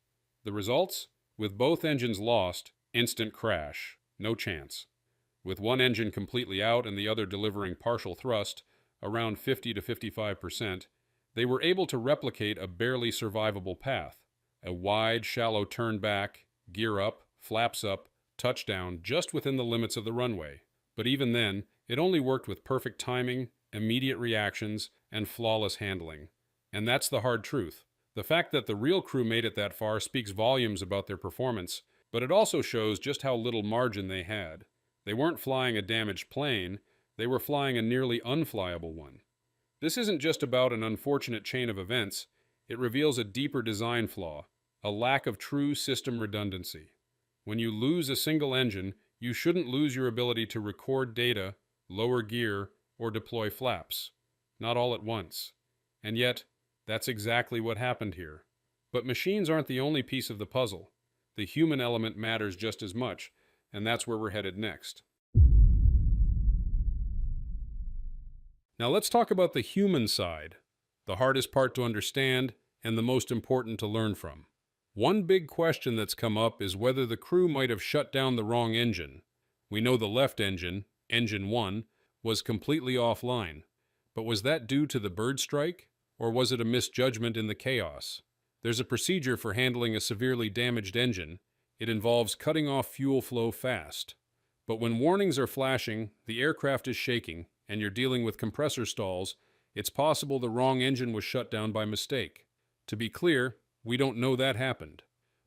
The results? With both engines lost, instant crash. No chance. With one engine completely out and the other delivering partial thrust, around 50 to 55%, they were able to replicate a barely survivable path. A wide, shallow turn back, gear up, flaps up, touchdown just within the limits of the runway. But even then, it only worked with perfect timing, immediate reactions, and flawless handling. And that's the hard truth. The fact that the real crew made it that far speaks volumes about their performance, but it also shows just how little margin they had. They weren't flying a damaged plane, they were flying a nearly unflyable one. This isn't just about an unfortunate chain of events, it reveals a deeper design flaw, a lack of true system redundancy. When you lose a single engine, you shouldn't lose your ability to record data, lower gear, or deploy flaps. not all at once. And yet, that's exactly what happened here. But machines aren't the only piece of the puzzle. The human element matters just as much, and that's where we're headed next. Now let's talk about the human side, the hardest part to understand and the most important to learn from. One big question that's come up is whether the crew might have shut down the wrong engine. We know the left engine, engine 1, was completely offline. But was that due to the bird strike, or was it a misjudgment in the chaos? There's a procedure for handling a severely damaged engine. It involves cutting off fuel flow fast. But when warnings are flashing, the aircraft is shaking, and you're dealing with compressor stalls, it's possible the wrong engine was shut down by mistake. To be clear, we don't know that happened.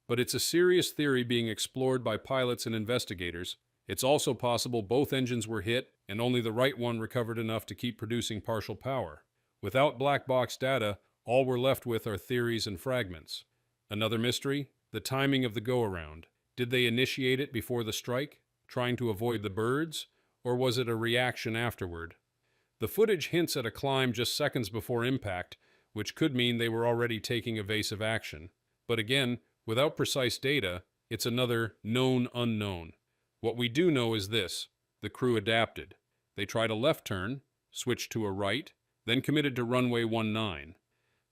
But it's a serious theory being explored by pilots and investigators. It's also possible both engines were hit and only the right one recovered enough to keep producing partial power. Without black box data, all we're left with are theories and fragments. Another mystery? The timing of the go-around. Did they initiate it before the strike, trying to avoid the birds, or was it a reaction afterward? The footage hints at a climb just seconds before impact, which could mean they were already taking evasive action. But again, without precise data, it's another known unknown. What we do know is this: the crew adapted. They tried a left turn, switched to a right, then committed to runway 19.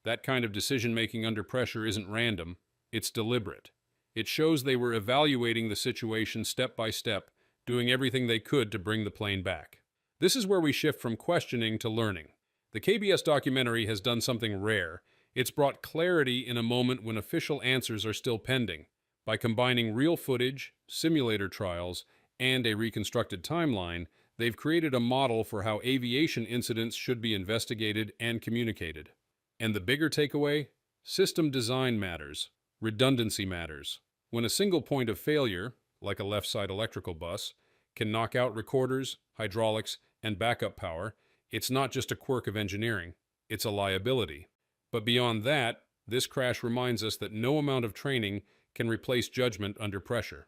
That kind of decision-making under pressure isn't random, it's deliberate. It shows they were evaluating the situation step by step, doing everything they could to bring the plane back. This is where we shift from questioning to learning. The KBS documentary has done something rare. It's brought clarity in a moment when official answers are still pending. By combining real footage, simulator trials, and a reconstructed timeline, they've created a model for how aviation incidents should be investigated and communicated. And the bigger takeaway? System design matters. Redundancy matters. When a single point of failure, like a left-side electrical bus, can knock out recorders, hydraulics, and backup power, it's not just a quirk of engineering, it's a liability. But beyond that, this crash reminds us that no amount of training can replace judgment under pressure.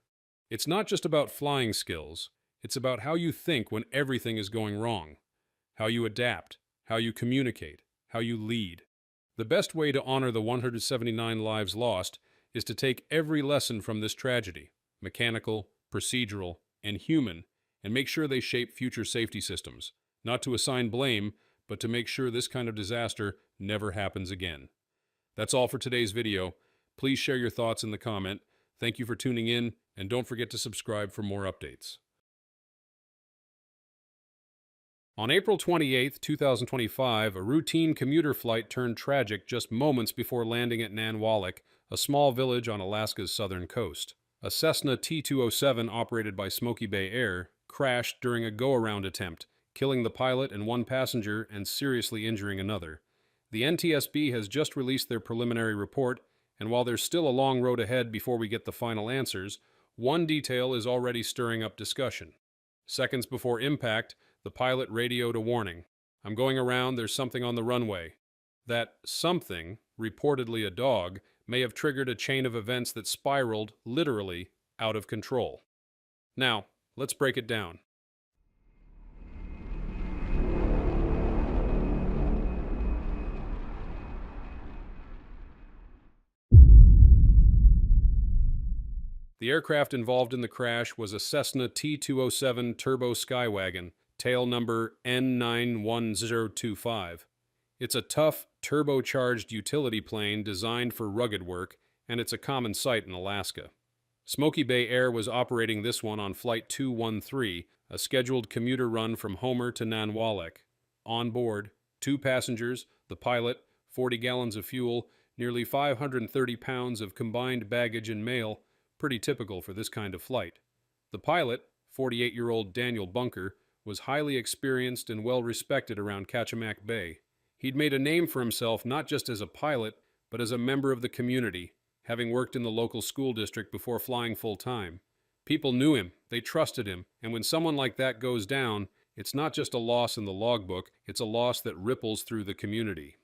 It's not just about flying skills, it's about how you think when everything is going wrong, how you adapt, how you communicate, how you lead. The best way to honor the 179 lives lost is to take every lesson from this tragedy, mechanical, procedural, and human, and make sure they shape future safety systems. Not to assign blame, but to make sure this kind of disaster never happens again. That's all for today's video. Please share your thoughts in the comment. Thank you for tuning in, and don't forget to subscribe for more updates. On April 28, 2025, a routine commuter flight turned tragic just moments before landing at Nanwalek, a small village on Alaska's southern coast. A Cessna T207 operated by Smoky Bay Air crashed during a go-around attempt, killing the pilot and one passenger and seriously injuring another. The NTSB has just released their preliminary report, and while there's still a long road ahead before we get the final answers, one detail is already stirring up discussion. Seconds before impact, the pilot radioed a warning. "I'm going around, there's something on the runway." That something, reportedly a dog, may have triggered a chain of events that spiraled, literally, out of control. Now, let's break it down. The aircraft involved in the crash was a Cessna T207 Turbo Skywagon, tail number N91025. It's a tough, turbocharged utility plane designed for rugged work, and it's a common sight in Alaska. Smoky Bay Air was operating this one on Flight 213, a scheduled commuter run from Homer to Nanwalek. On board, 2 passengers, the pilot, 40 gallons of fuel, nearly 530 pounds of combined baggage and mail, pretty typical for this kind of flight. The pilot, 48-year-old Daniel Bunker, was highly experienced and well-respected around Kachemak Bay. He'd made a name for himself not just as a pilot, but as a member of the community, having worked in the local school district before flying full-time. People knew him, they trusted him, and when someone like that goes down, it's not just a loss in the logbook, it's a loss that ripples through the community.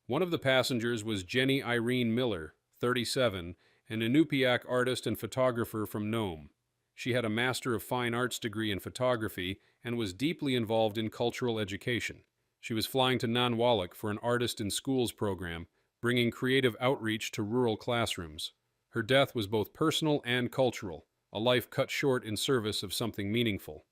One of the passengers was Jenny Irene Miller, 37, an Inupiaq artist and photographer from Nome. She had a Master of Fine Arts degree in photography and was deeply involved in cultural education. She was flying to Nanwalek for an Artist in Schools program, bringing creative outreach to rural classrooms. Her death was both personal and cultural, a life cut short in service of something meaningful.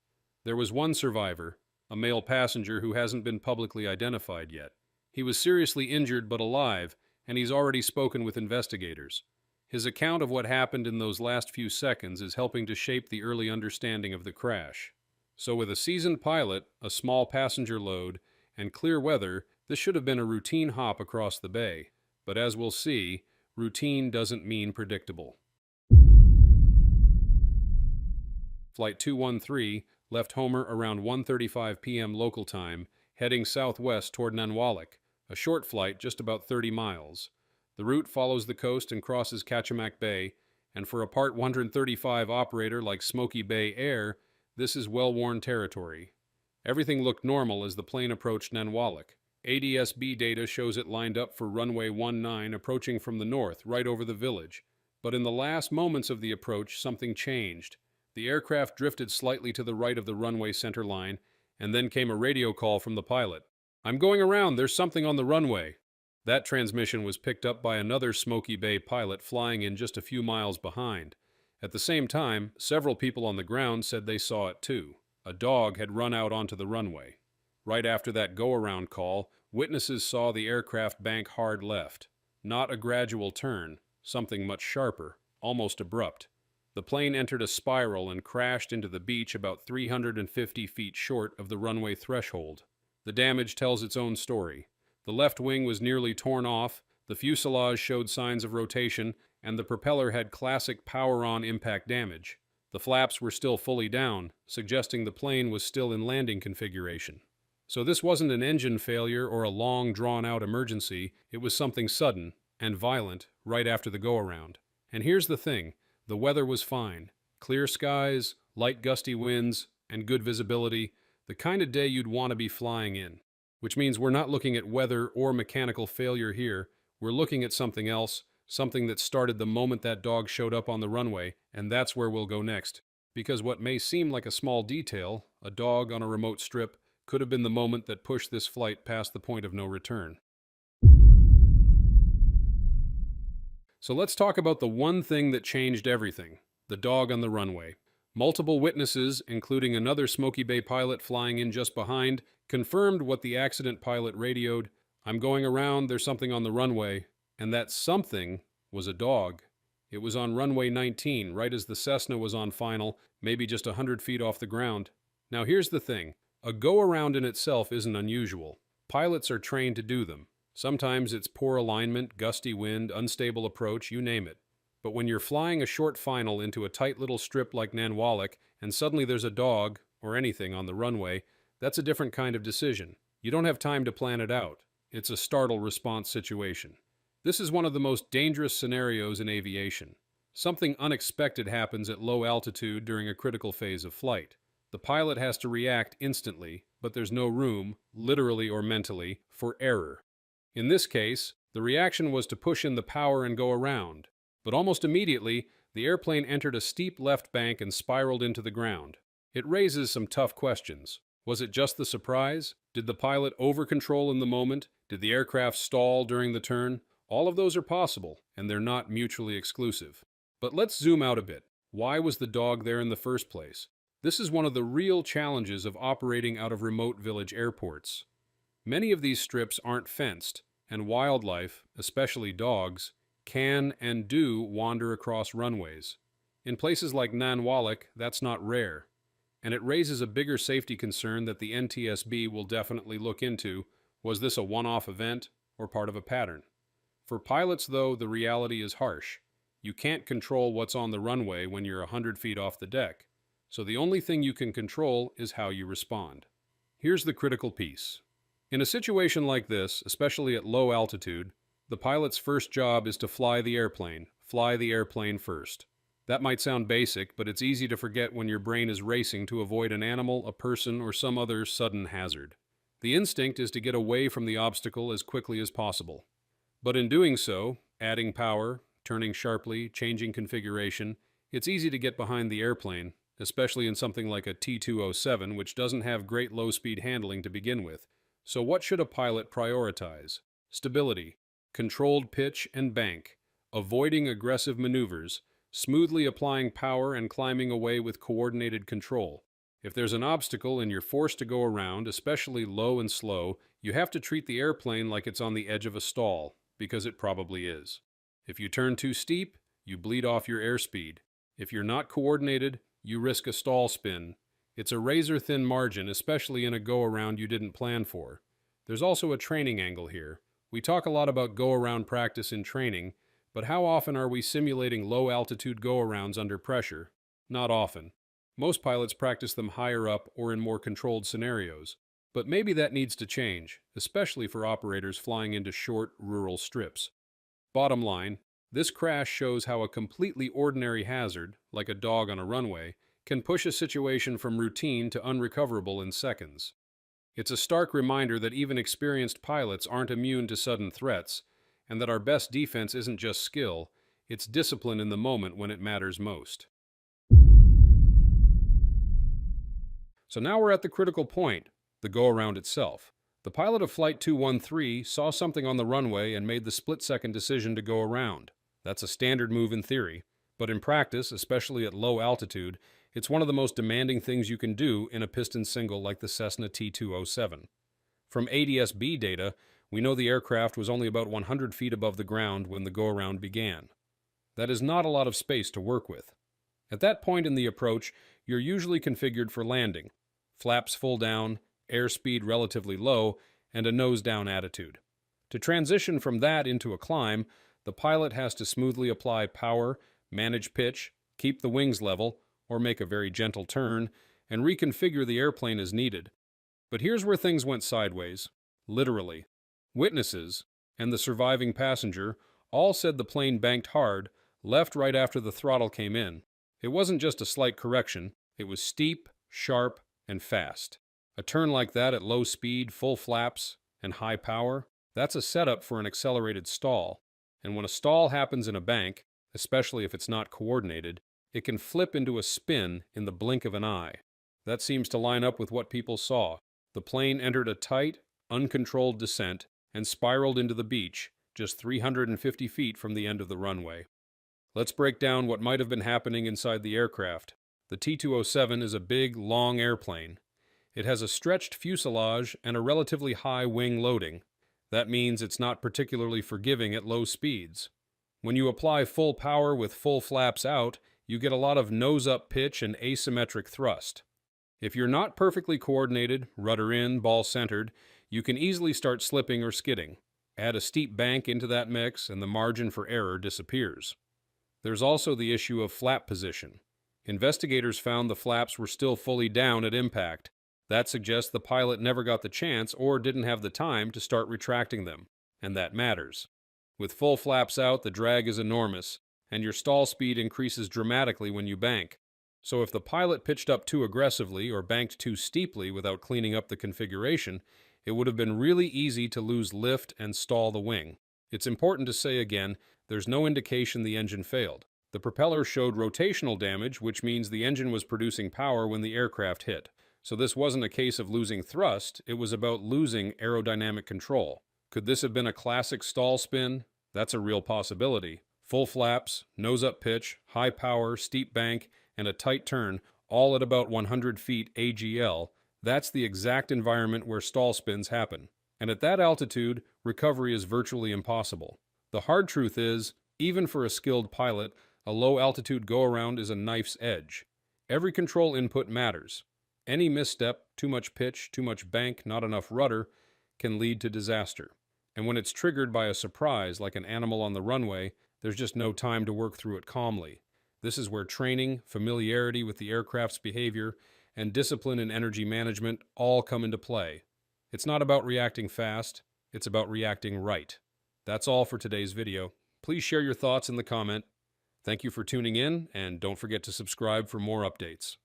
There was one survivor, a male passenger who hasn't been publicly identified yet. He was seriously injured but alive, and he's already spoken with investigators. His account of what happened in those last few seconds is helping to shape the early understanding of the crash. So with a seasoned pilot, a small passenger load, and clear weather, this should have been a routine hop across the bay. But as we'll see, routine doesn't mean predictable. Flight 213 left Homer around 1:35 p.m. local time, heading southwest toward Nanwalek, a short flight just about 30 miles. The route follows the coast and crosses Kachemak Bay, and for a Part 135 operator like Smoky Bay Air, this is well-worn territory. Everything looked normal as the plane approached Nanwalek. NTSB data shows it lined up for runway 19 approaching from the north, right over the village. But in the last moments of the approach, something changed. The aircraft drifted slightly to the right of the runway center line, and then came a radio call from the pilot. "I'm going around, there's something on the runway." That transmission was picked up by another Smoky Bay pilot flying in just a few miles behind. At the same time, several people on the ground said they saw it too. A dog had run out onto the runway. Right after that go-around call, witnesses saw the aircraft bank hard left. Not a gradual turn, something much sharper, almost abrupt. The plane entered a spiral and crashed into the beach about 350 feet short of the runway threshold. The damage tells its own story. The left wing was nearly torn off, the fuselage showed signs of rotation, and the propeller had classic power-on impact damage. The flaps were still fully down, suggesting the plane was still in landing configuration. So this wasn't an engine failure or a long, drawn-out emergency, it was something sudden and violent right after the go-around. And here's the thing, the weather was fine. Clear skies, light gusty winds, and good visibility, the kind of day you'd want to be flying in. Which means we're not looking at weather or mechanical failure here, we're looking at something else, something that started the moment that dog showed up on the runway, and that's where we'll go next. Because what may seem like a small detail, a dog on a remote strip, could have been the moment that pushed this flight past the point of no return. So let's talk about the one thing that changed everything, the dog on the runway. Multiple witnesses, including another Smoky Bay pilot flying in just behind, confirmed what the accident pilot radioed. "I'm going around, there's something on the runway." And that something was a dog. It was on runway 19, right as the Cessna was on final, maybe just 100 feet off the ground. Now here's the thing. A go-around in itself isn't unusual. Pilots are trained to do them. Sometimes it's poor alignment, gusty wind, unstable approach, you name it. But when you're flying a short final into a tight little strip like Nanwalek, and suddenly there's a dog, or anything, on the runway, that's a different kind of decision. You don't have time to plan it out. It's a startle response situation. This is one of the most dangerous scenarios in aviation. Something unexpected happens at low altitude during a critical phase of flight. The pilot has to react instantly, but there's no room, literally or mentally, for error. In this case, the reaction was to push in the power and go around. But almost immediately, the airplane entered a steep left bank and spiraled into the ground. It raises some tough questions. Was it just the surprise? Did the pilot over-control in the moment? Did the aircraft stall during the turn? All of those are possible, and they're not mutually exclusive. But let's zoom out a bit. Why was the dog there in the first place? This is one of the real challenges of operating out of remote village airports. Many of these strips aren't fenced, and wildlife, especially dogs, can and do wander across runways. In places like Nanwalek, that's not rare. And it raises a bigger safety concern that the NTSB will definitely look into. Was this a one-off event or part of a pattern? For pilots, though, the reality is harsh. You can't control what's on the runway when you're 100 feet off the deck. So the only thing you can control is how you respond. Here's the critical piece. In a situation like this, especially at low altitude, the pilot's first job is to fly the airplane first. That might sound basic, but it's easy to forget when your brain is racing to avoid an animal, a person, or some other sudden hazard. The instinct is to get away from the obstacle as quickly as possible. But in doing so, adding power, turning sharply, changing configuration, it's easy to get behind the airplane, especially in something like a T207, which doesn't have great low-speed handling to begin with. So what should a pilot prioritize? Stability, controlled pitch and bank, avoiding aggressive maneuvers, smoothly applying power and climbing away with coordinated control. If there's an obstacle and you're forced to go around, especially low and slow, you have to treat the airplane like it's on the edge of a stall, because it probably is. If you turn too steep, you bleed off your airspeed. If you're not coordinated, you risk a stall spin. It's a razor-thin margin, especially in a go-around you didn't plan for. There's also a training angle here. We talk a lot about go-around practice in training, but how often are we simulating low-altitude go-arounds under pressure? Not often. Most pilots practice them higher up or in more controlled scenarios. But maybe that needs to change, especially for operators flying into short, rural strips. Bottom line, this crash shows how a completely ordinary hazard, like a dog on a runway, can push a situation from routine to unrecoverable in seconds. It's a stark reminder that even experienced pilots aren't immune to sudden threats, and that our best defense isn't just skill, it's discipline in the moment when it matters most. So now we're at the critical point, the go-around itself. The pilot of Flight 213 saw something on the runway and made the split-second decision to go around. That's a standard move in theory, but in practice, especially at low altitude, it's one of the most demanding things you can do in a piston single like the Cessna T207. From NTSB data, we know the aircraft was only about 100 feet above the ground when the go-around began. That is not a lot of space to work with. At that point in the approach, you're usually configured for landing. Flaps full down, airspeed relatively low, and a nose-down attitude. To transition from that into a climb, the pilot has to smoothly apply power, manage pitch, keep the wings level, or make a very gentle turn, and reconfigure the airplane as needed. But here's where things went sideways. Literally. Witnesses, and the surviving passenger, all said the plane banked hard, left right after the throttle came in. It wasn't just a slight correction, it was steep, sharp, and fast. A turn like that at low speed, full flaps, and high power, that's a setup for an accelerated stall. And when a stall happens in a bank, especially if it's not coordinated, it can flip into a spin in the blink of an eye. That seems to line up with what people saw. The plane entered a tight, uncontrolled descent and spiraled into the beach, just 350 feet from the end of the runway. Let's break down what might have been happening inside the aircraft. The T207 is a big, long airplane. It has a stretched fuselage and a relatively high wing loading. That means it's not particularly forgiving at low speeds. When you apply full power with full flaps out, you get a lot of nose-up pitch and asymmetric thrust. If you're not perfectly coordinated, rudder in, ball centered, you can easily start slipping or skidding. Add a steep bank into that mix and the margin for error disappears. There's also the issue of flap position. Investigators found the flaps were still fully down at impact. That suggests the pilot never got the chance or didn't have the time to start retracting them, and that matters. With full flaps out, the drag is enormous, and your stall speed increases dramatically when you bank. So if the pilot pitched up too aggressively or banked too steeply without cleaning up the configuration, it would have been really easy to lose lift and stall the wing. It's important to say again, there's no indication the engine failed. The propeller showed rotational damage, which means the engine was producing power when the aircraft hit. So this wasn't a case of losing thrust, it was about losing aerodynamic control. Could this have been a classic stall spin? That's a real possibility. Full flaps, nose-up pitch, high power, steep bank, and a tight turn, all at about 100 feet AGL. That's the exact environment where stall spins happen. And at that altitude, recovery is virtually impossible. The hard truth is, even for a skilled pilot, a low-altitude go-around is a knife's edge. Every control input matters. Any misstep, too much pitch, too much bank, not enough rudder, can lead to disaster. And when it's triggered by a surprise, like an animal on the runway, there's just no time to work through it calmly. This is where training, familiarity with the aircraft's behavior, and discipline and energy management all come into play. It's not about reacting fast, it's about reacting right. That's all for today's video. Please share your thoughts in the comment. Thank you for tuning in, and don't forget to subscribe for more updates.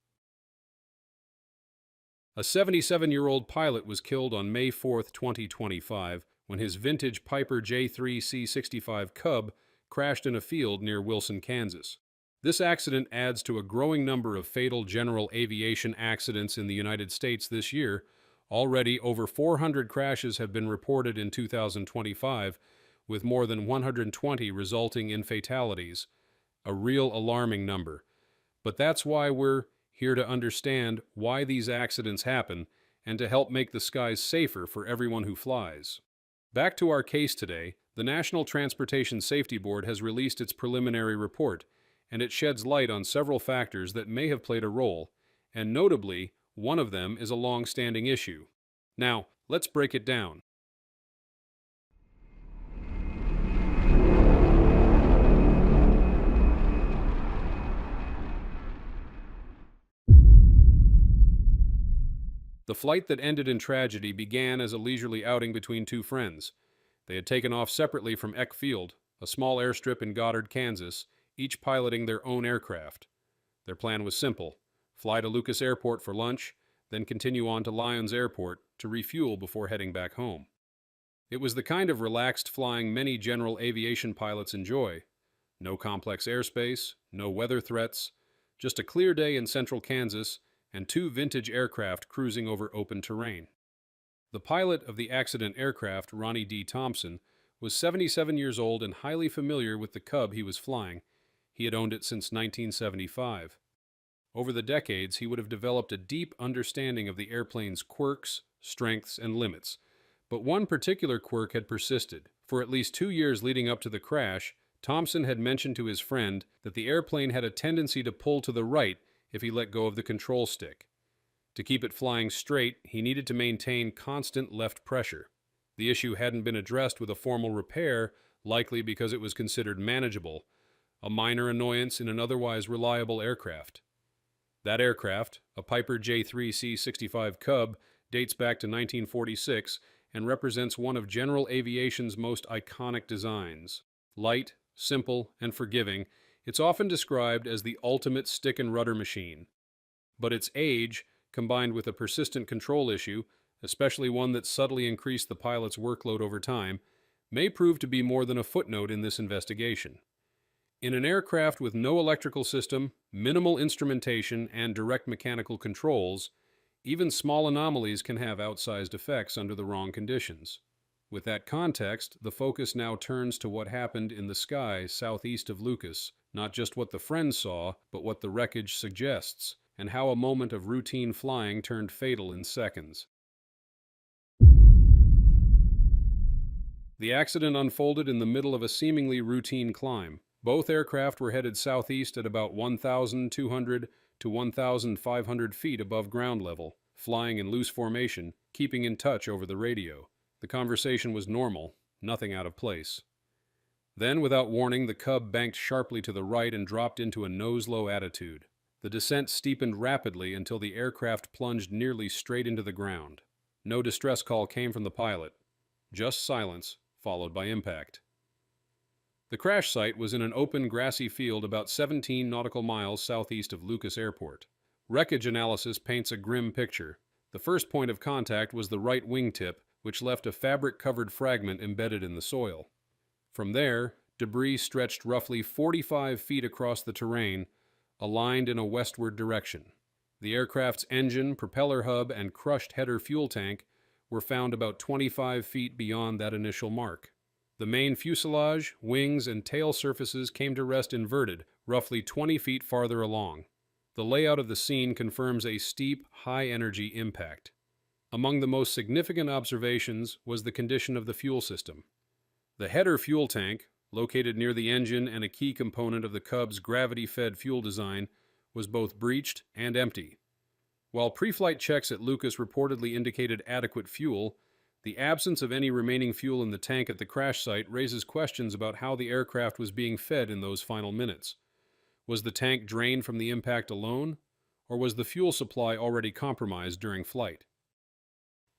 A 77-year-old pilot was killed on May 4, 2025, when his vintage Piper J3C-65 Cub crashed in a field near Wilson, Kansas. This accident adds to a growing number of fatal general aviation accidents in the United States this year, Already, over 400 crashes have been reported in 2025, with more than 120 resulting in fatalities, a real alarming number. But that's why we're here to understand why these accidents happen and to help make the skies safer for everyone who flies. Back to our case today, the National Transportation Safety Board has released its preliminary report, and it sheds light on several factors that may have played a role, and notably, one of them is a long-standing issue. Now, let's break it down. The flight that ended in tragedy began as a leisurely outing between two friends. They had taken off separately from Eck Field, a small airstrip in Goddard, Kansas, each piloting their own aircraft. Their plan was simple: fly to Lucas Airport for lunch, then continue on to Lyons Airport to refuel before heading back home. It was the kind of relaxed flying many general aviation pilots enjoy. No complex airspace, no weather threats, just a clear day in central Kansas and two vintage aircraft cruising over open terrain. The pilot of the accident aircraft, Ronnie D. Thompson, was 77 years old and highly familiar with the Cub he was flying. He had owned it since 1975. Over the decades, he would have developed a deep understanding of the airplane's quirks, strengths, and limits. But one particular quirk had persisted. For at least 2 years leading up to the crash, Thompson had mentioned to his friend that the airplane had a tendency to pull to the right if he let go of the control stick. To keep it flying straight, he needed to maintain constant left pressure. The issue hadn't been addressed with a formal repair, likely because it was considered manageable, a minor annoyance in an otherwise reliable aircraft. That aircraft, a Piper J3C-65 Cub, dates back to 1946 and represents one of General Aviation's most iconic designs. Light, simple, and forgiving, it's often described as the ultimate stick and rudder machine. But its age, combined with a persistent control issue, especially one that subtly increased the pilot's workload over time, may prove to be more than a footnote in this investigation. In an aircraft with no electrical system, minimal instrumentation, and direct mechanical controls, even small anomalies can have outsized effects under the wrong conditions. With that context, the focus now turns to what happened in the sky southeast of Lucas, not just what the friends saw, but what the wreckage suggests, and how a moment of routine flying turned fatal in seconds. The accident unfolded in the middle of a seemingly routine climb. Both aircraft were headed southeast at about 1,200 to 1,500 feet above ground level, flying in loose formation, keeping in touch over the radio. The conversation was normal, nothing out of place. Then, without warning, the Cub banked sharply to the right and dropped into a nose-low attitude. The descent steepened rapidly until the aircraft plunged nearly straight into the ground. No distress call came from the pilot, just silence, followed by impact. The crash site was in an open, grassy field about 17 nautical miles southeast of Lucas Airport. Wreckage analysis paints a grim picture. The first point of contact was the right wingtip, which left a fabric-covered fragment embedded in the soil. From there, debris stretched roughly 45 feet across the terrain, aligned in a westward direction. The aircraft's engine, propeller hub, and crushed header fuel tank were found about 25 feet beyond that initial mark. The main fuselage, wings, and tail surfaces came to rest inverted, roughly 20 feet farther along. The layout of the scene confirms a steep, high-energy impact. Among the most significant observations was the condition of the fuel system. The header fuel tank, located near the engine and a key component of the Cub's gravity-fed fuel design, was both breached and empty. While pre-flight checks at Lucas reportedly indicated adequate fuel, the absence of any remaining fuel in the tank at the crash site raises questions about how the aircraft was being fed in those final minutes. Was the tank drained from the impact alone, or was the fuel supply already compromised during flight?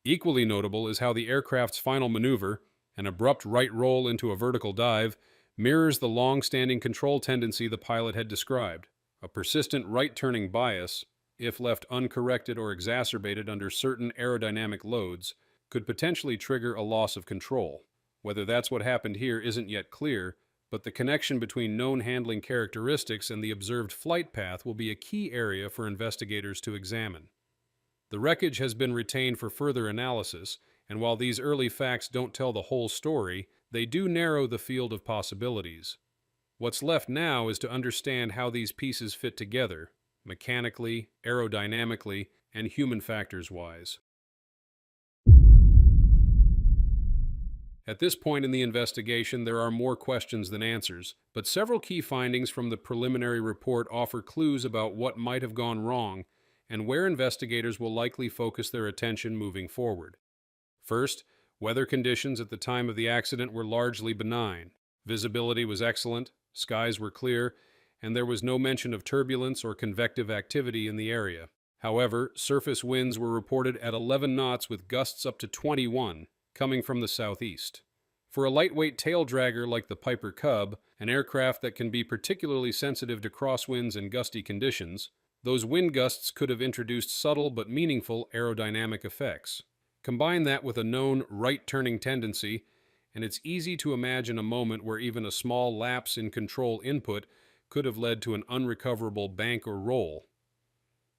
Equally notable is how the aircraft's final maneuver, an abrupt right roll into a vertical dive, mirrors the long-standing control tendency the pilot had described. A persistent right-turning bias, if left uncorrected or exacerbated under certain aerodynamic loads, could potentially trigger a loss of control. Whether that's what happened here isn't yet clear, but the connection between known handling characteristics and the observed flight path will be a key area for investigators to examine. The wreckage has been retained for further analysis, and while these early facts don't tell the whole story, they do narrow the field of possibilities. What's left now is to understand how these pieces fit together, mechanically, aerodynamically, and human factors-wise. At this point in the investigation, there are more questions than answers, but several key findings from the preliminary report offer clues about what might have gone wrong and where investigators will likely focus their attention moving forward. First, weather conditions at the time of the accident were largely benign. Visibility was excellent, skies were clear, and there was no mention of turbulence or convective activity in the area. However, surface winds were reported at 11 knots with gusts up to 21, coming from the southeast. For a lightweight tail dragger like the Piper Cub, an aircraft that can be particularly sensitive to crosswinds and gusty conditions, those wind gusts could have introduced subtle but meaningful aerodynamic effects. Combine that with a known right-turning tendency, and it's easy to imagine a moment where even a small lapse in control input could have led to an unrecoverable bank or roll.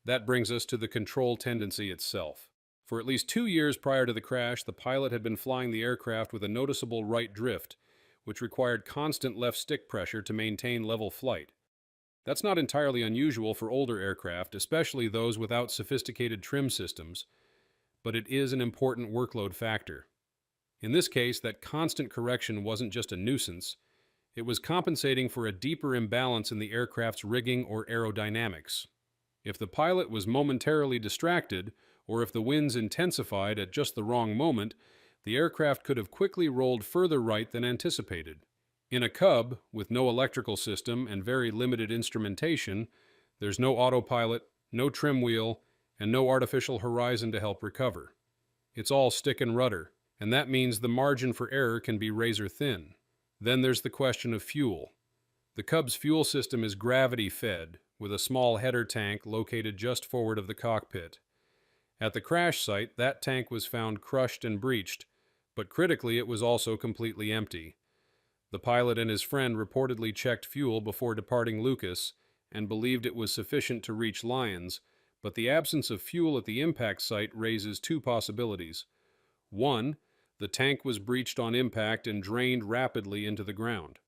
That brings us to the control tendency itself. For at least 2 years prior to the crash, the pilot had been flying the aircraft with a noticeable right drift, which required constant left stick pressure to maintain level flight. That's not entirely unusual for older aircraft, especially those without sophisticated trim systems, but it is an important workload factor. In this case, that constant correction wasn't just a nuisance, it was compensating for a deeper imbalance in the aircraft's rigging or aerodynamics. If the pilot was momentarily distracted, or if the winds intensified at just the wrong moment, the aircraft could have quickly rolled further right than anticipated. In a Cub, with no electrical system and very limited instrumentation, there's no autopilot, no trim wheel, and no artificial horizon to help recover. It's all stick and rudder, and that means the margin for error can be razor thin. Then there's the question of fuel. The Cub's fuel system is gravity-fed, with a small header tank located just forward of the cockpit. At the crash site, that tank was found crushed and breached, but critically it was also completely empty. The pilot and his friend reportedly checked fuel before departing Lucas and believed it was sufficient to reach Lyons, but the absence of fuel at the impact site raises two possibilities. One, the tank was breached on impact and drained rapidly into the ground.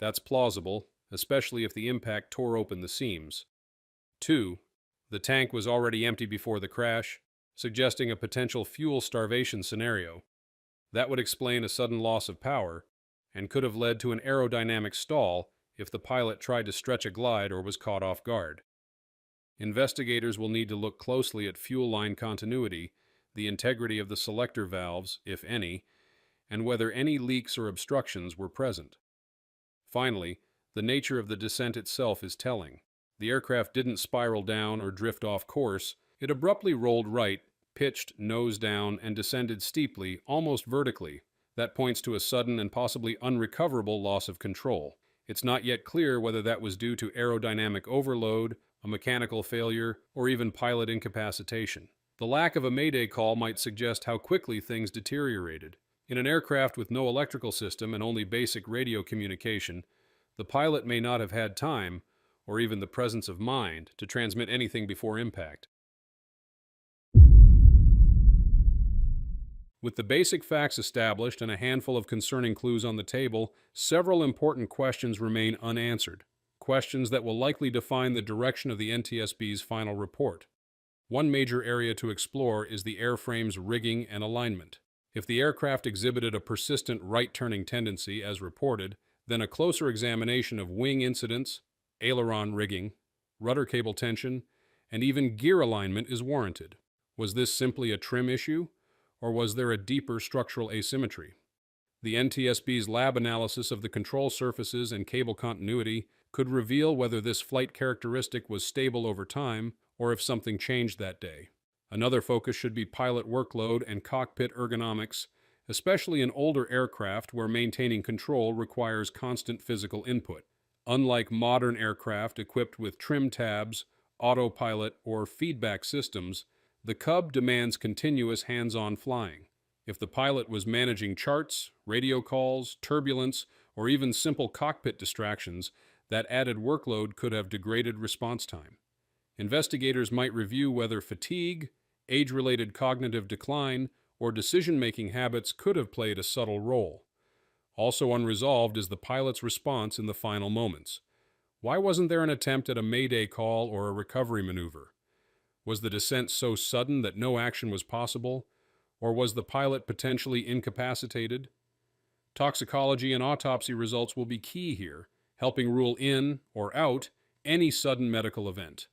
That's plausible, especially if the impact tore open the seams. Two, the tank was already empty before the crash, suggesting a potential fuel starvation scenario. That would explain a sudden loss of power, and could have led to an aerodynamic stall if the pilot tried to stretch a glide or was caught off guard. Investigators will need to look closely at fuel line continuity, the integrity of the selector valves, if any, and whether any leaks or obstructions were present. Finally, the nature of the descent itself is telling. The aircraft didn't spiral down or drift off course. It abruptly rolled right, pitched nose down, and descended steeply, almost vertically. That points to a sudden and possibly unrecoverable loss of control. It's not yet clear whether that was due to aerodynamic overload, a mechanical failure, or even pilot incapacitation. The lack of a mayday call might suggest how quickly things deteriorated. In an aircraft with no electrical system and only basic radio communication, the pilot may not have had time, or even the presence of mind, to transmit anything before impact. With the basic facts established and a handful of concerning clues on the table, several important questions remain unanswered. Questions that will likely define the direction of the NTSB's final report. One major area to explore is the airframe's rigging and alignment. If the aircraft exhibited a persistent right-turning tendency, as reported, then a closer examination of wing incidents, aileron rigging, rudder cable tension, and even gear alignment is warranted. Was this simply a trim issue, or was there a deeper structural asymmetry? The NTSB's lab analysis of the control surfaces and cable continuity could reveal whether this flight characteristic was stable over time, or if something changed that day. Another focus should be pilot workload and cockpit ergonomics, especially in older aircraft where maintaining control requires constant physical input. Unlike modern aircraft equipped with trim tabs, autopilot, or feedback systems, the Cub demands continuous hands-on flying. If the pilot was managing charts, radio calls, turbulence, or even simple cockpit distractions, that added workload could have degraded response time. Investigators might review whether fatigue, age-related cognitive decline, or decision-making habits could have played a subtle role. Also unresolved is the pilot's response in the final moments. Why wasn't there an attempt at a mayday call or a recovery maneuver? Was the descent so sudden that no action was possible? Or was the pilot potentially incapacitated? Toxicology and autopsy results will be key here, helping rule in or out any sudden medical event.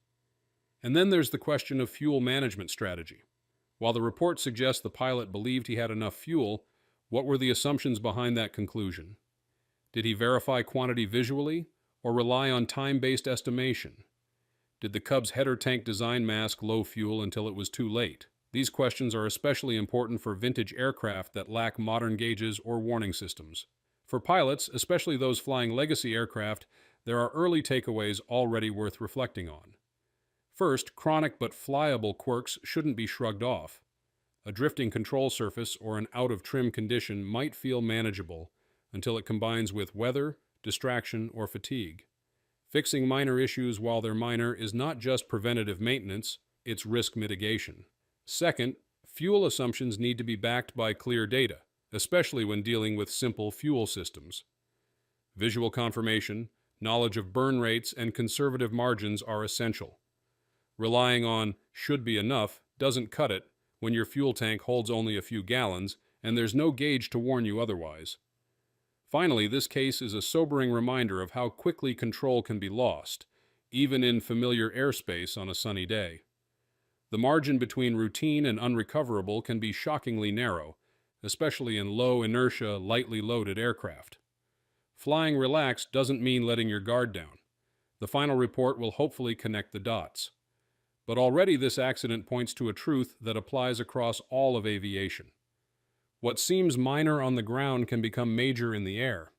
And then there's the question of fuel management strategy. While the report suggests the pilot believed he had enough fuel, what were the assumptions behind that conclusion? Did he verify quantity visually, or rely on time-based estimation? Did the Cub's header tank design mask low fuel until it was too late? These questions are especially important for vintage aircraft that lack modern gauges or warning systems. For pilots, especially those flying legacy aircraft, there are early takeaways already worth reflecting on. First, chronic but flyable quirks shouldn't be shrugged off. A drifting control surface or an out-of-trim condition might feel manageable until it combines with weather, distraction, or fatigue. Fixing minor issues while they're minor is not just preventative maintenance, it's risk mitigation. Second, fuel assumptions need to be backed by clear data, especially when dealing with simple fuel systems. Visual confirmation, knowledge of burn rates, and conservative margins are essential. Relying on "should be enough" doesn't cut it when your fuel tank holds only a few gallons and there's no gauge to warn you otherwise. Finally, this case is a sobering reminder of how quickly control can be lost, even in familiar airspace on a sunny day. The margin between routine and unrecoverable can be shockingly narrow, especially in low-inertia, lightly loaded aircraft. Flying relaxed doesn't mean letting your guard down. The final report will hopefully connect the dots. But already this accident points to a truth that applies across all of aviation. What seems minor on the ground can become major in the air.